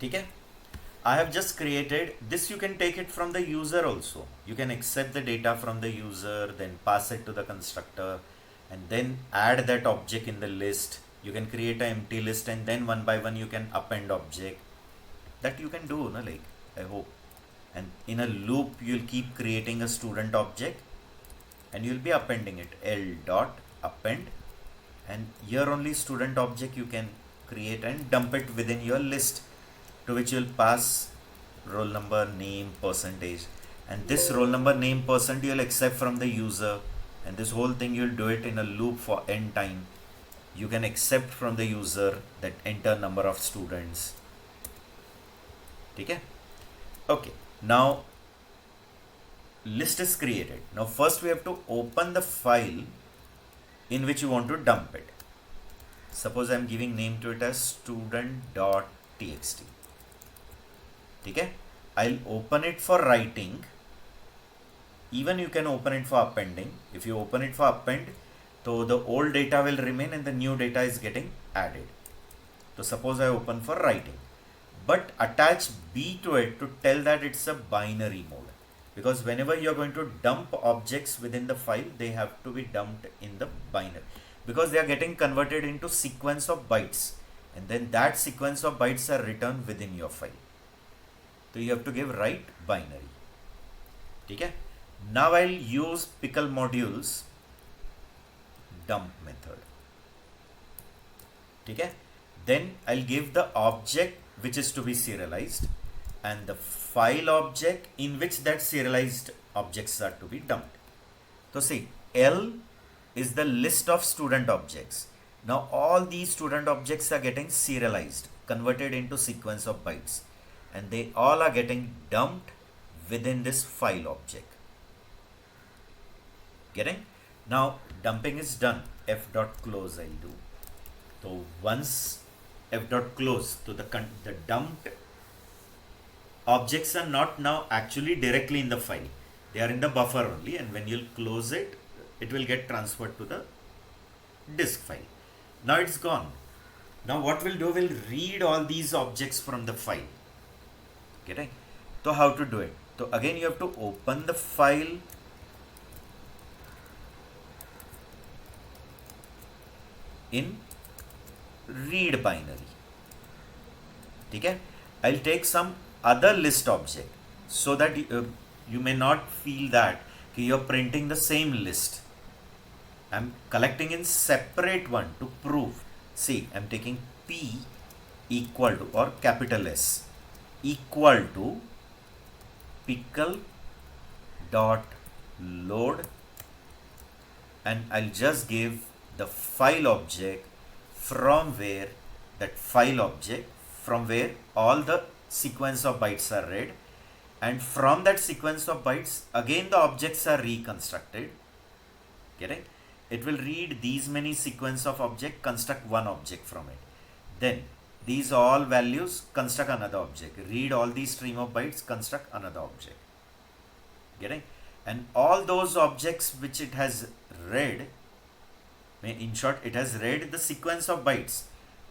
Okay, I have just created this. You can take it from the user also. You can accept the data from the user, then pass it to the constructor, and then add that object in the list. You can create an empty list, and then one by one you can append object. That you can do, no? Like, I hope. And in a loop, you'll keep creating a student object, and you'll be appending it. L dot append, and here only student object you can create and dump it within your list, to which you'll pass roll number, name, percentage, and this roll number, name, percent you'll accept from the user, and this whole thing you'll do it in a loop for n time. You can accept from the user that enter number of students. Okay, okay, now list is created. Now first we have to open the file in which you want to dump it. Suppose I'm giving name to it as student.txt. Okay, I'll open it for writing. Even you can open it for appending. If you open it for append, so the old data will remain and the new data is getting added. So suppose I open for writing, but attach B to it to tell that it's a binary mode, because whenever you're going to dump objects within the file, they have to be dumped in the binary, because they are getting converted into sequence of bytes, and then that sequence of bytes are written within your file. So you have to give write binary. Okay, now I'll use pickle modules dump method. Okay, then I'll give the object which is to be serialized and the file object in which that serialized objects are to be dumped. So see, L is the list of student objects, Now all these student objects are getting serialized, converted into sequence of bytes, and they all are getting dumped within this file object. Getting? Now dumping is done. F dot close I'll do. So once F dot close, so the dumped objects are not now actually directly in the file. They are in the buffer only, and when you'll close it, it will get transferred to the disk file. Now it's gone. Now what we'll do, we'll read all these objects from the file. Getting? So how to do it? So again you have to open the file, in read binary. Okay? I'll take some other list object so that you may not feel that you're printing the same list. I'm collecting in separate one to prove. See, I'm taking P equal to, or capital S equal to pickle dot load, and I'll just give the file object from where all the sequence of bytes are read, and from that sequence of bytes again the objects are reconstructed. Getting? It will read these many sequence of object, construct one object from it. Then these all values, construct another object. Read all these stream of bytes, construct another object. Getting? And all those objects which it has read, in short, it has read the sequence of bytes,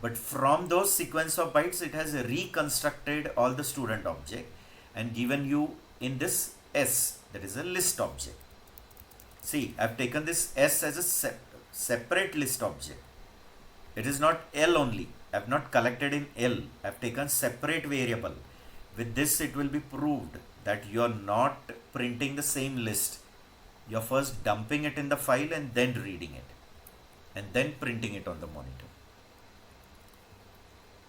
but from those sequence of bytes it has reconstructed all the student object and given you in this S, that is a list object. See, I've taken this S as a separate list object. It is not L only. I've not collected in L. I've taken separate variable. With this it will be proved that you're not printing the same list. You're first dumping it in the file and then reading it, and then printing it on the monitor.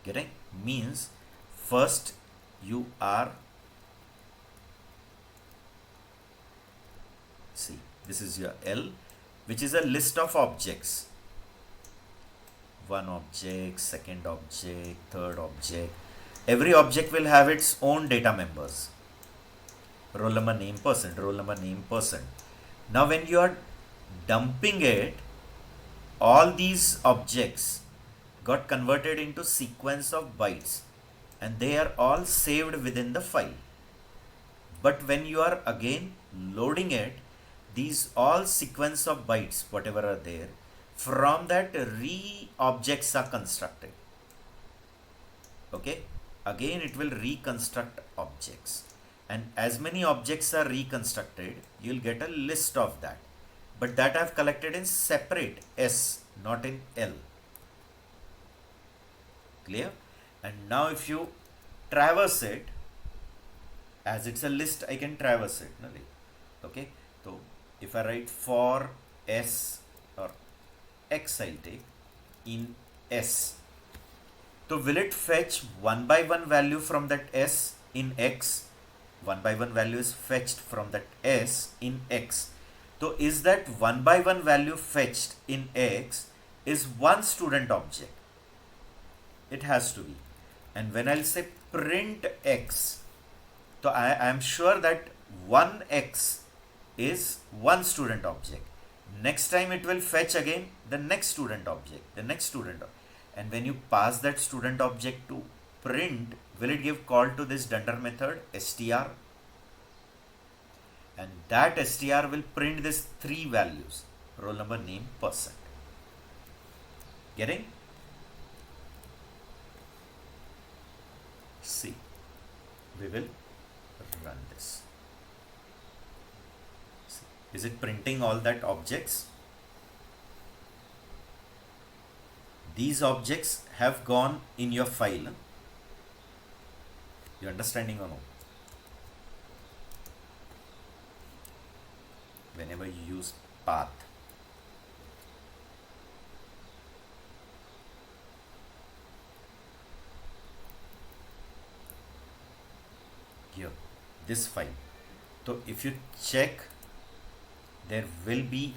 Getting? Means first you are, see, this is your L, which is a list of objects. One object, second object, third object. Every object will have its own data members. Roll number, name, person, roll number, name, person. Now when you are dumping it, all these objects got converted into sequence of bytes and they are all saved within the file. But when you are again loading it, these all sequence of bytes, whatever are there, from that objects are constructed. Okay? Again it will reconstruct objects, and as many objects are reconstructed, you'll get a list of that. But that I've collected in separate S, not in L. Clear? And now if you traverse it, as it's a list, I can traverse it. No? Okay? So if I write for S or X, I'll take in S. So will it fetch one by one value from that S in X? One by one value is fetched from that S in X. So is that one by one value fetched in X is one student object? It has to be. And when I'll say print X, so I am sure that 1X is one student object. Next time it will fetch again the next student object, the next student. And when you pass that student object to print, will it give call to this dunder method str? And that str will print this three values: roll number, name, person. Getting? See, we will run this. See, is it printing all that objects? These objects have gone in your file. You understanding or no? Whenever you use path, here, this file. So if you check, there will be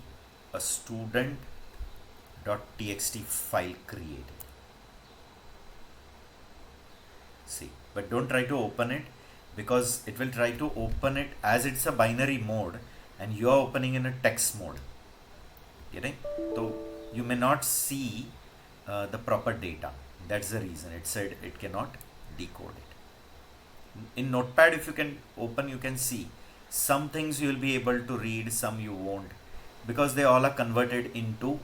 a student .txt file created. See, but don't try to open it, because it will try to open it as it's a binary mode and you are opening in a text mode. Getting? So you may not see the proper data. That's the reason it said it cannot decode it. In Notepad, if you can open, you can see some things you will be able to read, some you won't, because they all are converted into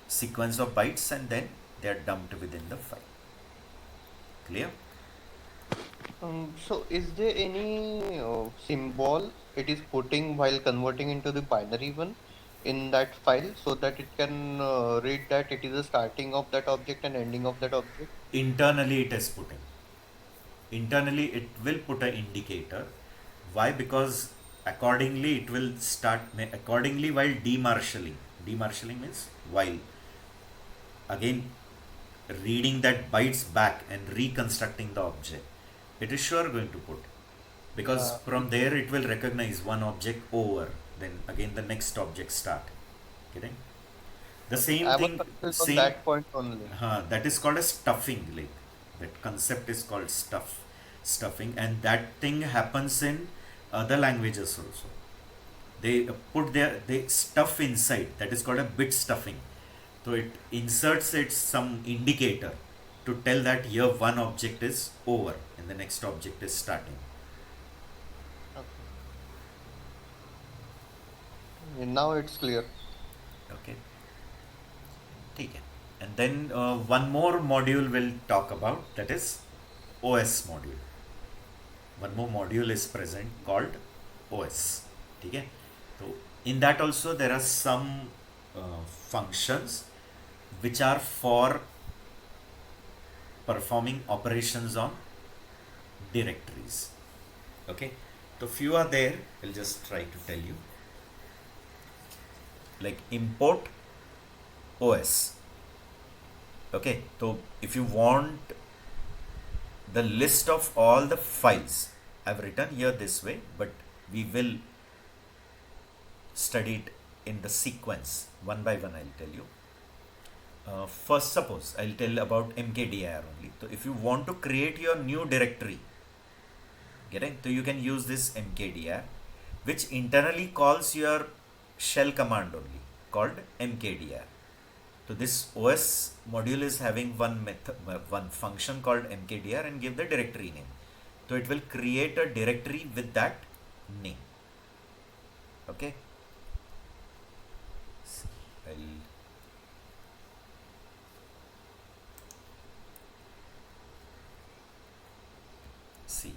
sequence of bytes and then they are dumped within the file. Clear? So is there any symbol it is putting while converting into the binary one in that file so that it can read that it is the starting of that object and ending of that object? Internally it is putting. Internally it will put an indicator. Why? Because accordingly it will start, accordingly while demarshalling. Demarshalling means while again reading that bytes back and reconstructing the object, it is sure going to put, because from there it will recognize one object over, then again the next object start. Getting? The same I was thing, confused on same, that point only. that is called a stuffing. Like that concept is called stuffing, and that thing happens in other languages also. They they stuff inside. That is called a bit stuffing. So it inserts it some indicator to tell that here one object is over and the next object is starting. Okay. Now it's clear. Okay. ठीक है. And then one more module we'll talk about, that is OS module. One more module is present called OS. ठीक है. So in that also there are some functions which are for performing operations on directories. Okay. So few are there. I'll just try to tell you. Like import OS. Okay, so if you want the list of all the files, I've written here this way, but we will study it in the sequence one by one. I'll tell you. First, suppose I'll tell about mkdir only. So if you want to create your new directory, getting, so you can use this mkdir, which internally calls your shell command only, called mkdir. So this OS module is having one method, one function called mkdir, and give the directory name. So it will create a directory with that name. Okay. I'll see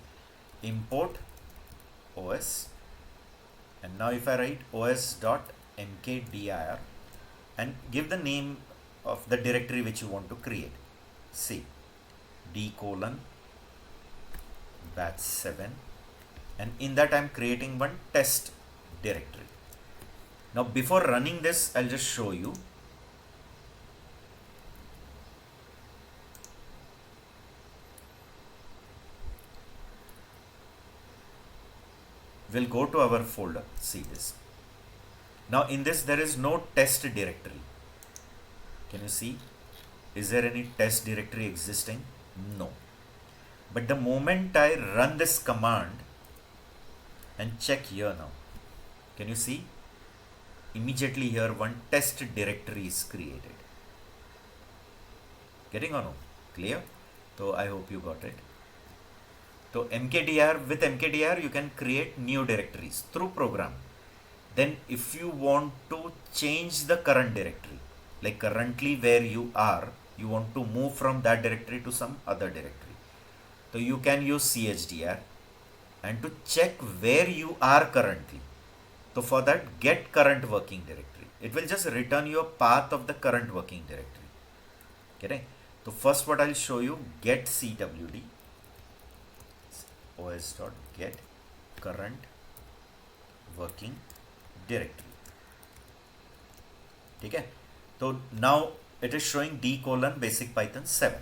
import OS, and now if I write os.mkdir and give the name of the directory which you want to create, C d:\batch 7, and in that I am creating one test directory. Now before running this, I'll just show you. We'll go to our folder, see this. Now in this there is no test directory. Can you see? Is there any test directory existing? No. But the moment I run this command and check here now, can you see? Immediately here one test directory is created. Getting or no? Clear? So I hope you got it. So mkdir, with mkdir you can create new directories through program. Then if you want to change the current directory, like currently where you are, you want to move from that directory to some other directory, so you can use chdr, and to check where you are currently, so for that get current working directory. It will just return your path of the current working directory. Okay. So first what I'll show you, get cwd os.get current working directory. Okay. So now it is showing d:\basic Python 7.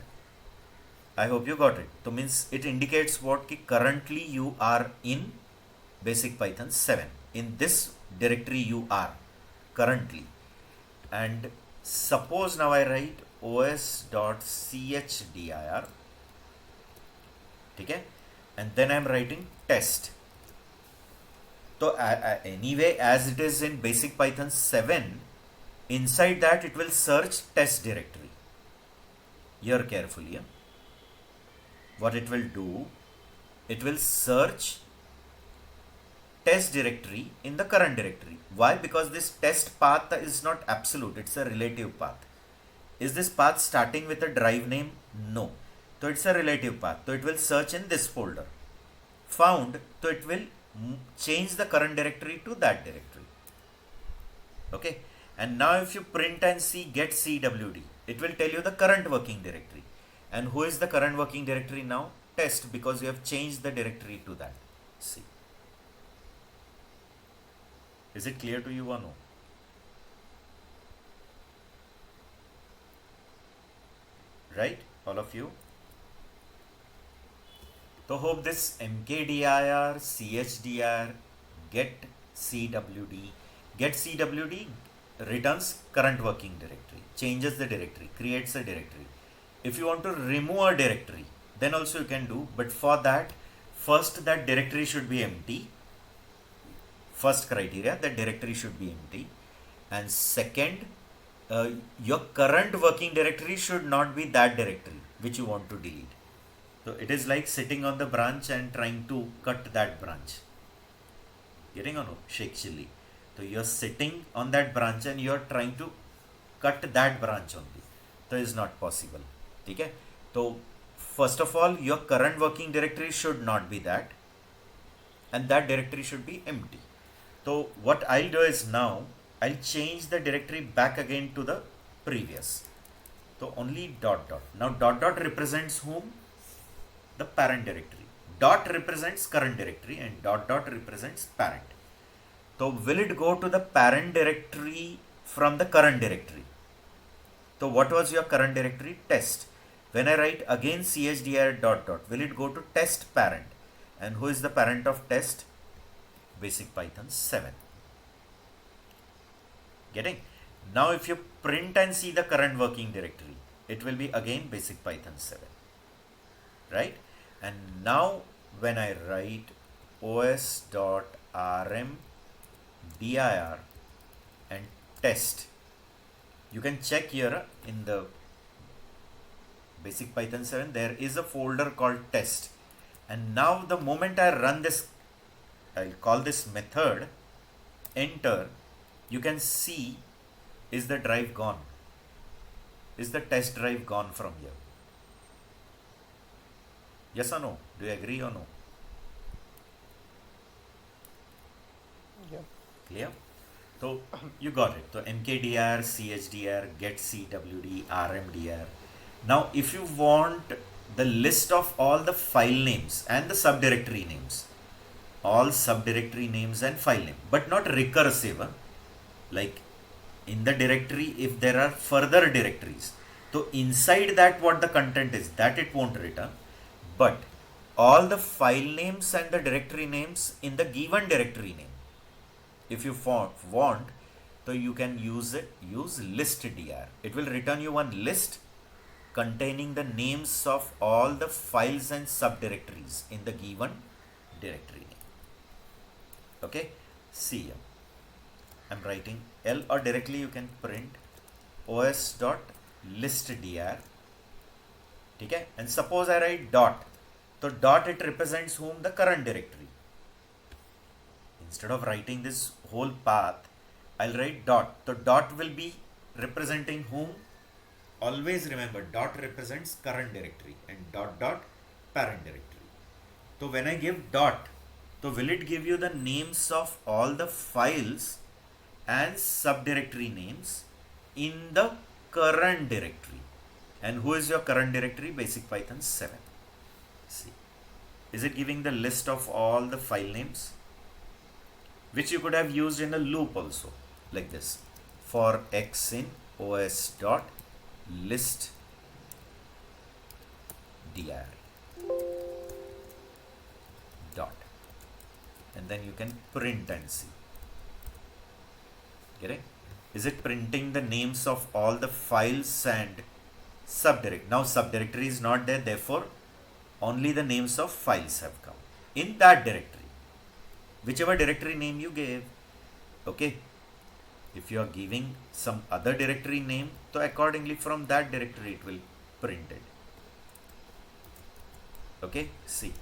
I hope you got it. So means it indicates what ki currently you are in basic Python 7. In this directory you are currently, and Suppose now I write os.chdr, okay, and then I'm writing test. So anyway, as it is in basic Python 7, inside that it will search test directory. Hear carefully. What it will do, it will search test directory in the current directory. Why? Because this test path is not absolute, it's a relative path. Is this path starting with a drive name? No. So it's a relative path. So it will search in this folder. Found, so it will change the current directory to that directory. Okay. And now if you print and see get cwd, it will tell you the current working directory. And who is the current working directory now? Test, because you have changed the directory to that. See. Is it clear to you or no? Right, all of you? So hope this mkdir, chdr, get cwd returns current working directory, changes the directory, creates a directory. If you want to remove a directory, then also you can do, but for that, first that directory should be empty. First criteria, that directory should be empty. And second, your current working directory should not be that directory which you want to delete. So it is like sitting on the branch and trying to cut that branch. Getting or no? Sheikh Chilli. So you're sitting on that branch and you're trying to cut that branch only. So it's not possible. Okay? So first of all, your current working directory should not be that, and that directory should be empty. So what I'll do is now I'll change the directory back again to the previous. So only dot dot. Now dot dot represents whom? The parent directory. Dot represents current directory and dot dot represents parent. So will it go to the parent directory from the current directory? So what was your current directory? Test. When I write again chdr dot dot, will it go to test parent? And who is the parent of test? Basic Python 7. Getting? Now if you print and see the current working directory, it will be again basic Python 7. Right? And now when I write os.rmdir and test, you can check here in the basic Python 7, there is a folder called test. And now the moment I run this, I'll call this method, enter, you can see, is the drive gone? Is the test drive gone from here? Yes or no? Do you agree or no? Yeah. Clear? So you got it. So mkdir, chdr, get cwd, rmdir. Now if you want the list of all the file names and the subdirectory names, all subdirectory names and file name, but not recursive, like in the directory if there are further directories, so inside that what the content is, that it won't return, but all the file names and the directory names in the given directory name, if you want, so you can use listdir. It will return you one list containing the names of all the files and subdirectories in the given directory name. Okay, see here. I'm writing L, or directly you can print os.listdir. Okay, and suppose I write dot. So dot, it represents whom? The current directory. Instead of writing this whole path, I'll write dot. So dot will be representing whom? Always remember, dot represents current directory and dot dot parent directory. So when I give dot, so will it give you the names of all the files and subdirectory names in the current directory? And who is your current directory? Basic Python 7. See, is it giving the list of all the file names, which you could have used in a loop also, like this, for x in os.listdir dot, and then you can print and see. Get it? Is it printing the names of all the files and subdirectory? Now subdirectory is not there, therefore only the names of files have come in that directory, whichever directory name you gave. Okay, if you are giving some other directory name, so accordingly from that directory it will print it. Okay, see,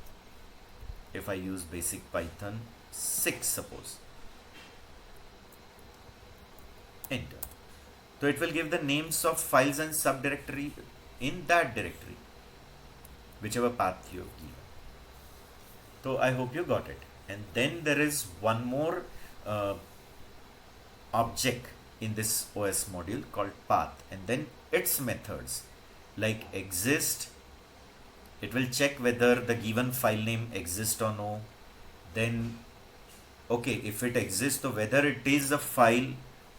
if I use basic Python 6, suppose, enter, so it will give the names of files and subdirectory in that directory, whichever path you have given. So I hope you got it. And then there is one more object in this OS module called path, and then its methods like exist. It will check whether the given file name exists or no. Then, okay, if it exists, so whether it is a file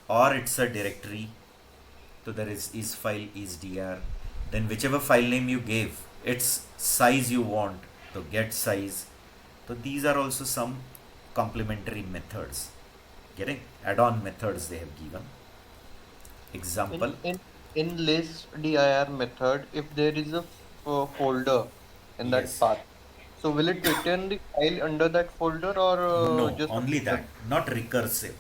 or it's a directory. So there is file, is dir. Then whichever file name you gave, its size you want, so get size. So these are also some complementary methods. Getting add-on methods they have given. Example. In list dir method, if there is a folder in that Yes. path, so will it return the file under that folder or No, just a only folder? that, not recursive.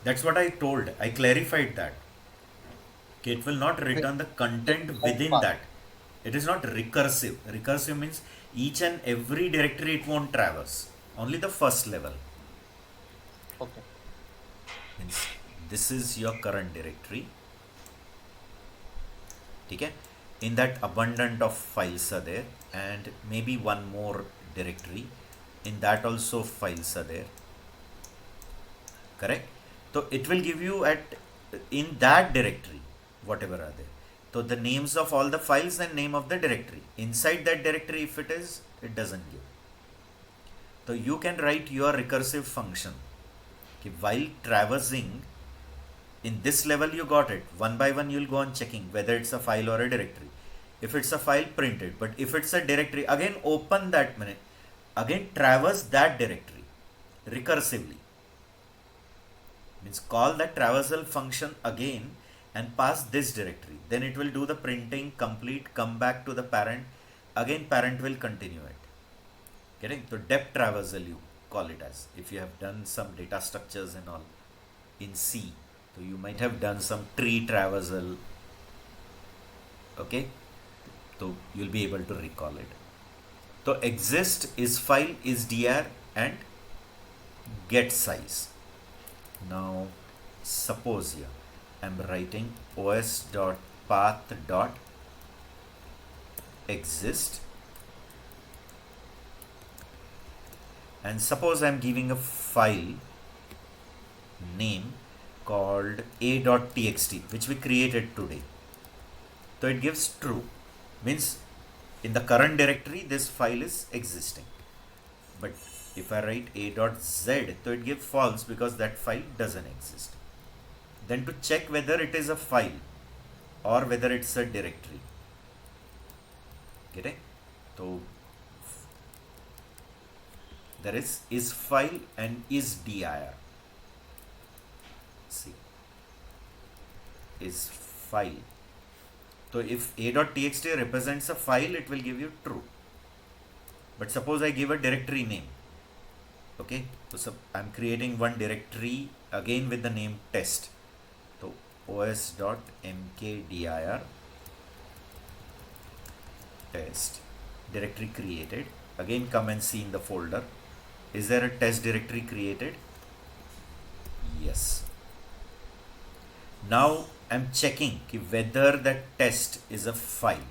That's what I told. I clarified that. Okay, it will not Wi- return the content That within path. that. It is not recursive. Recursive means each and every directory it won't traverse. Only the first level. Okay. Means this is your current directory. Okay? In that abundant of files are there, and maybe one more directory. In that also files are there. Correct? So it will give you at in that directory whatever are there. So the names of all the files and name of the directory. Inside that directory, if it is, it doesn't give. So you can write your recursive function. Okay, while traversing in this level, you got it. One by one, you'll go on checking whether it's a file or a directory. If it's a file, print it. But if it's a directory, again open that minute. Again traverse that directory recursively. Means call that traversal function again and pass this directory. Then it will do the printing, complete, come back to the parent. Again parent will continue it. Getting? So depth traversal you call it as. If you have done some data structures and all in C, so you might have done some tree traversal. Okay? So you'll be able to recall it. So exist, is file, is dir, and get size. Now suppose here I'm writing os.path.exist, and suppose I'm giving a file name called a.txt which we created today. So it gives true, means in the current directory this file is existing. But if I write a.z, so it gives false because that file doesn't exist. Then to check whether it is a file or whether it's a directory. Getting? So there is file and is dir. See, is file. So if a.txt represents a file, it will give you true. But suppose I give a directory name. Okay, so I'm creating one directory again with the name test. So os.mkdir test directory created. Again come and see in the folder. Is there a test directory created? Yes. Now I'm checking whether that test is a file.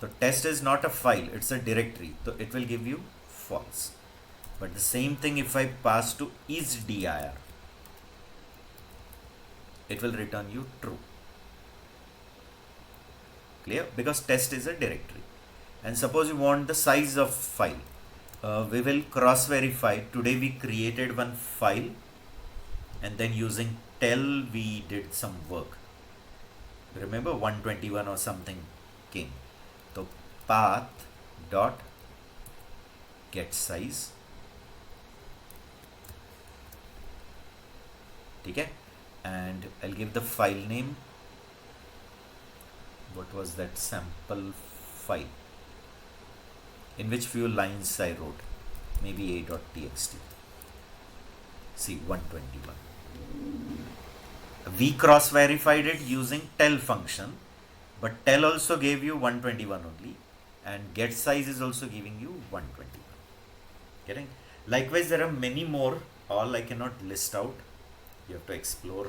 So test is not a file, it's a directory. So it will give you false. But the same thing if I pass to is dir, it will return you true. Clear? Because test is a directory. And suppose you want the size of file. We will cross verify. Today we created one file and then using tell we did some work. Remember 121 or something came. So path dot get size. Okay? and I'll give the file name. What was that sample file? In which few lines I wrote? Maybe a.txt. See, 121. We cross verified it using tell function, but tell also gave you 121 only, and get size is also giving you 121. Getting? Likewise, there are many more, all I cannot list out. You have to explore.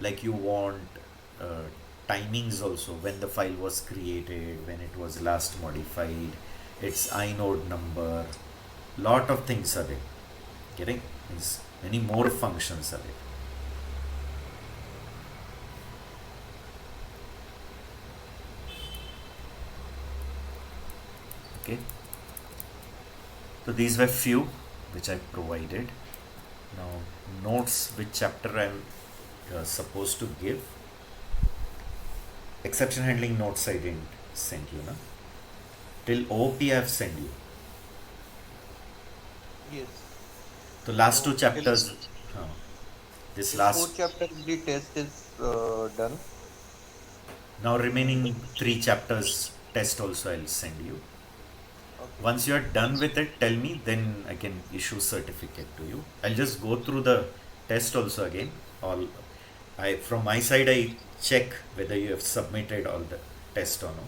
Like you want timings also, when the file was created, when it was last modified, its inode number, lot of things are there. Getting? Means many more functions are there. Okay, so these were few which I provided. Now notes, which chapter I am supposed to give. Exception handling notes I didn't send you, na? Till OP I have sent you. Yes. The last two So chapters, this last, fourth chapter the test is done. now remaining 3 chapters test also I'll send you. Okay. Once you are done with it, tell me, then I can issue certificate to you. I'll just go through the test also again. All from my side I check whether you have submitted all the test or no.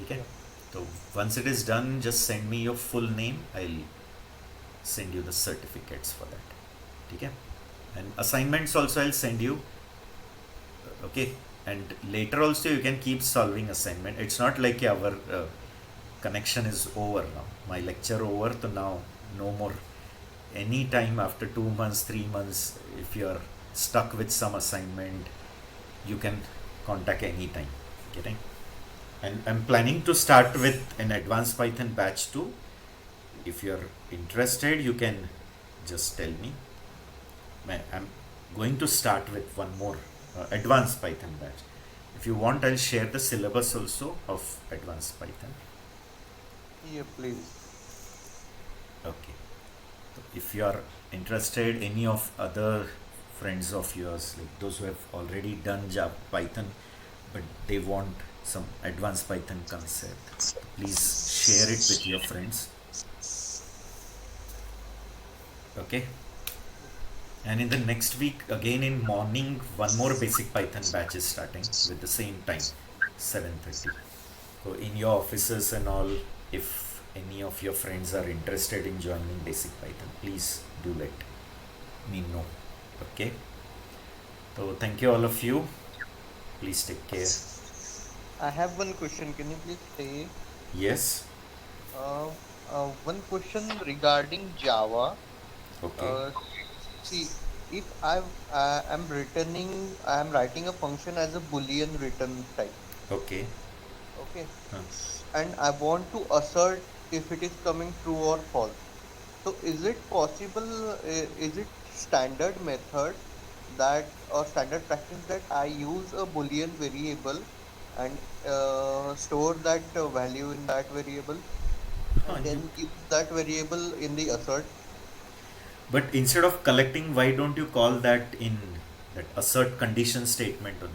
Okay? Yeah. So once it is done, just send me your full name. I'll send you the certificates for that. Okay? And assignments also I'll send you. Okay? And later also you can keep solving assignment. It's not like our connection is over now. My lecture over, so now no more. Any time after 2 months, 3 months, if you are stuck with some assignment, you can contact any time. Getting? And I'm planning to start with an advanced Python batch too. If you're interested, you can just tell me. I'm going to start with one more advanced Python batch. If you want, I'll share the syllabus also of advanced Python. Yeah, please. Okay. So if you are interested, any of other friends of yours, like those who have already done Java Python, but they want some advanced Python concept, please share it with your friends. Okay. And in the next week, again in morning, one more basic Python batch is starting with the same time, 7:30. So in your offices and all, if any of your friends are interested in joining basic Python, please do let me know. Okay. So thank you all of you. Please take care. I have one question. Can you please say Yes. one question regarding Java? Okay. See, if I'm writing a function as a Boolean return type. Okay. Okay. Huh. And I want to assert if it is coming true or false. So is it possible, is it standard method that or standard practice that I use a Boolean variable and store that value in that variable Huh, and you, then use that variable in the assert? but instead of collecting, why don't you call that in that assert condition statement only?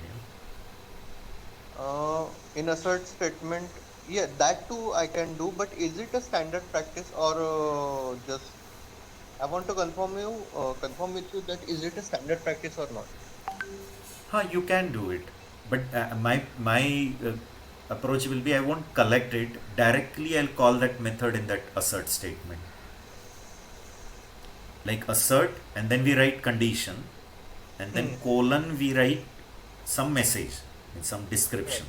In assert statement, yeah, that too I can do, but is it a standard practice or just I want to confirm with you that is it a standard practice or not? Huh, you can do it, but my approach will be I won't collect it directly. I'll call that method in that assert statement, like assert, and then we write condition, and then Hmm. colon we write some message in some description.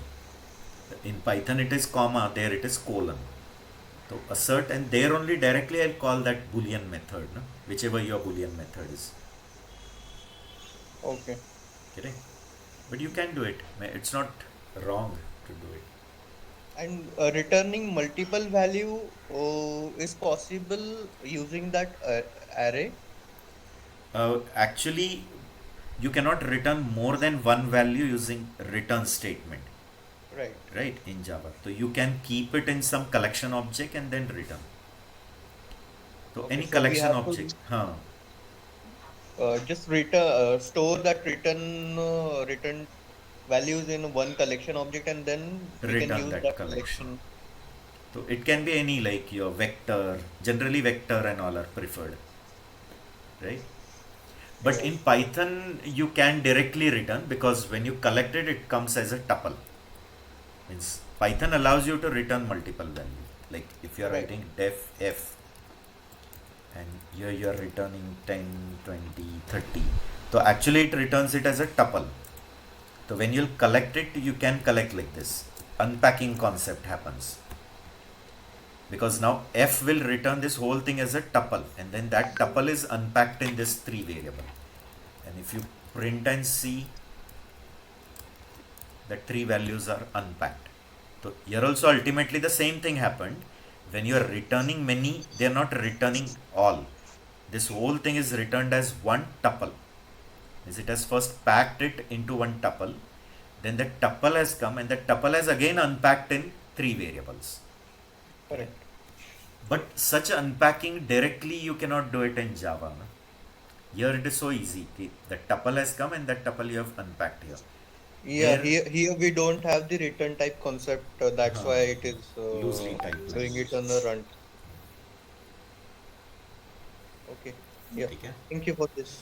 Right. In Python it is comma, there it is colon. So assert, and there only directly I'll call that Boolean method, no? Whichever your Boolean method is. Okay. Correct? But you can do it. It's not wrong to do it. And returning multiple value is possible using that array. Actually, you cannot return more than one value using return statement, Right. right, in Java. So you can keep it in some collection object and then return. So Okay. any So we collection have to object, huh? just return store that return values in one collection object, and then we can Return use that that collection. collection. So it can be any like your vector, generally vector and all are preferred, right? But Yeah. in Python, you can directly return because when you collect it, it comes as a tuple. Means Python allows you to return multiple values. Like if you are Right. writing def f and here you are returning 10, 20, 30. So actually it returns it as a tuple. So when you collect it, you can collect like this. Unpacking concept happens. Because now f will return this whole thing as a tuple, and then that tuple is unpacked in this 3 variable. And if you print and see, the 3 values are unpacked. So here also ultimately the same thing happened. When you are returning many, they are not returning all. This whole thing is returned as one tuple. Means it has first packed it into one tuple, then the tuple has come and the tuple has again unpacked in 3 variables. Okay. Correct. But such unpacking directly you cannot do it in Java. No? Here it is so easy. The tuple has come and that tuple you have unpacked here. Yeah, There, here we don't have the return type concept. That's why it is loosely typed doing language. it on the run. Okay. Yeah. ठीक है Thank you for this.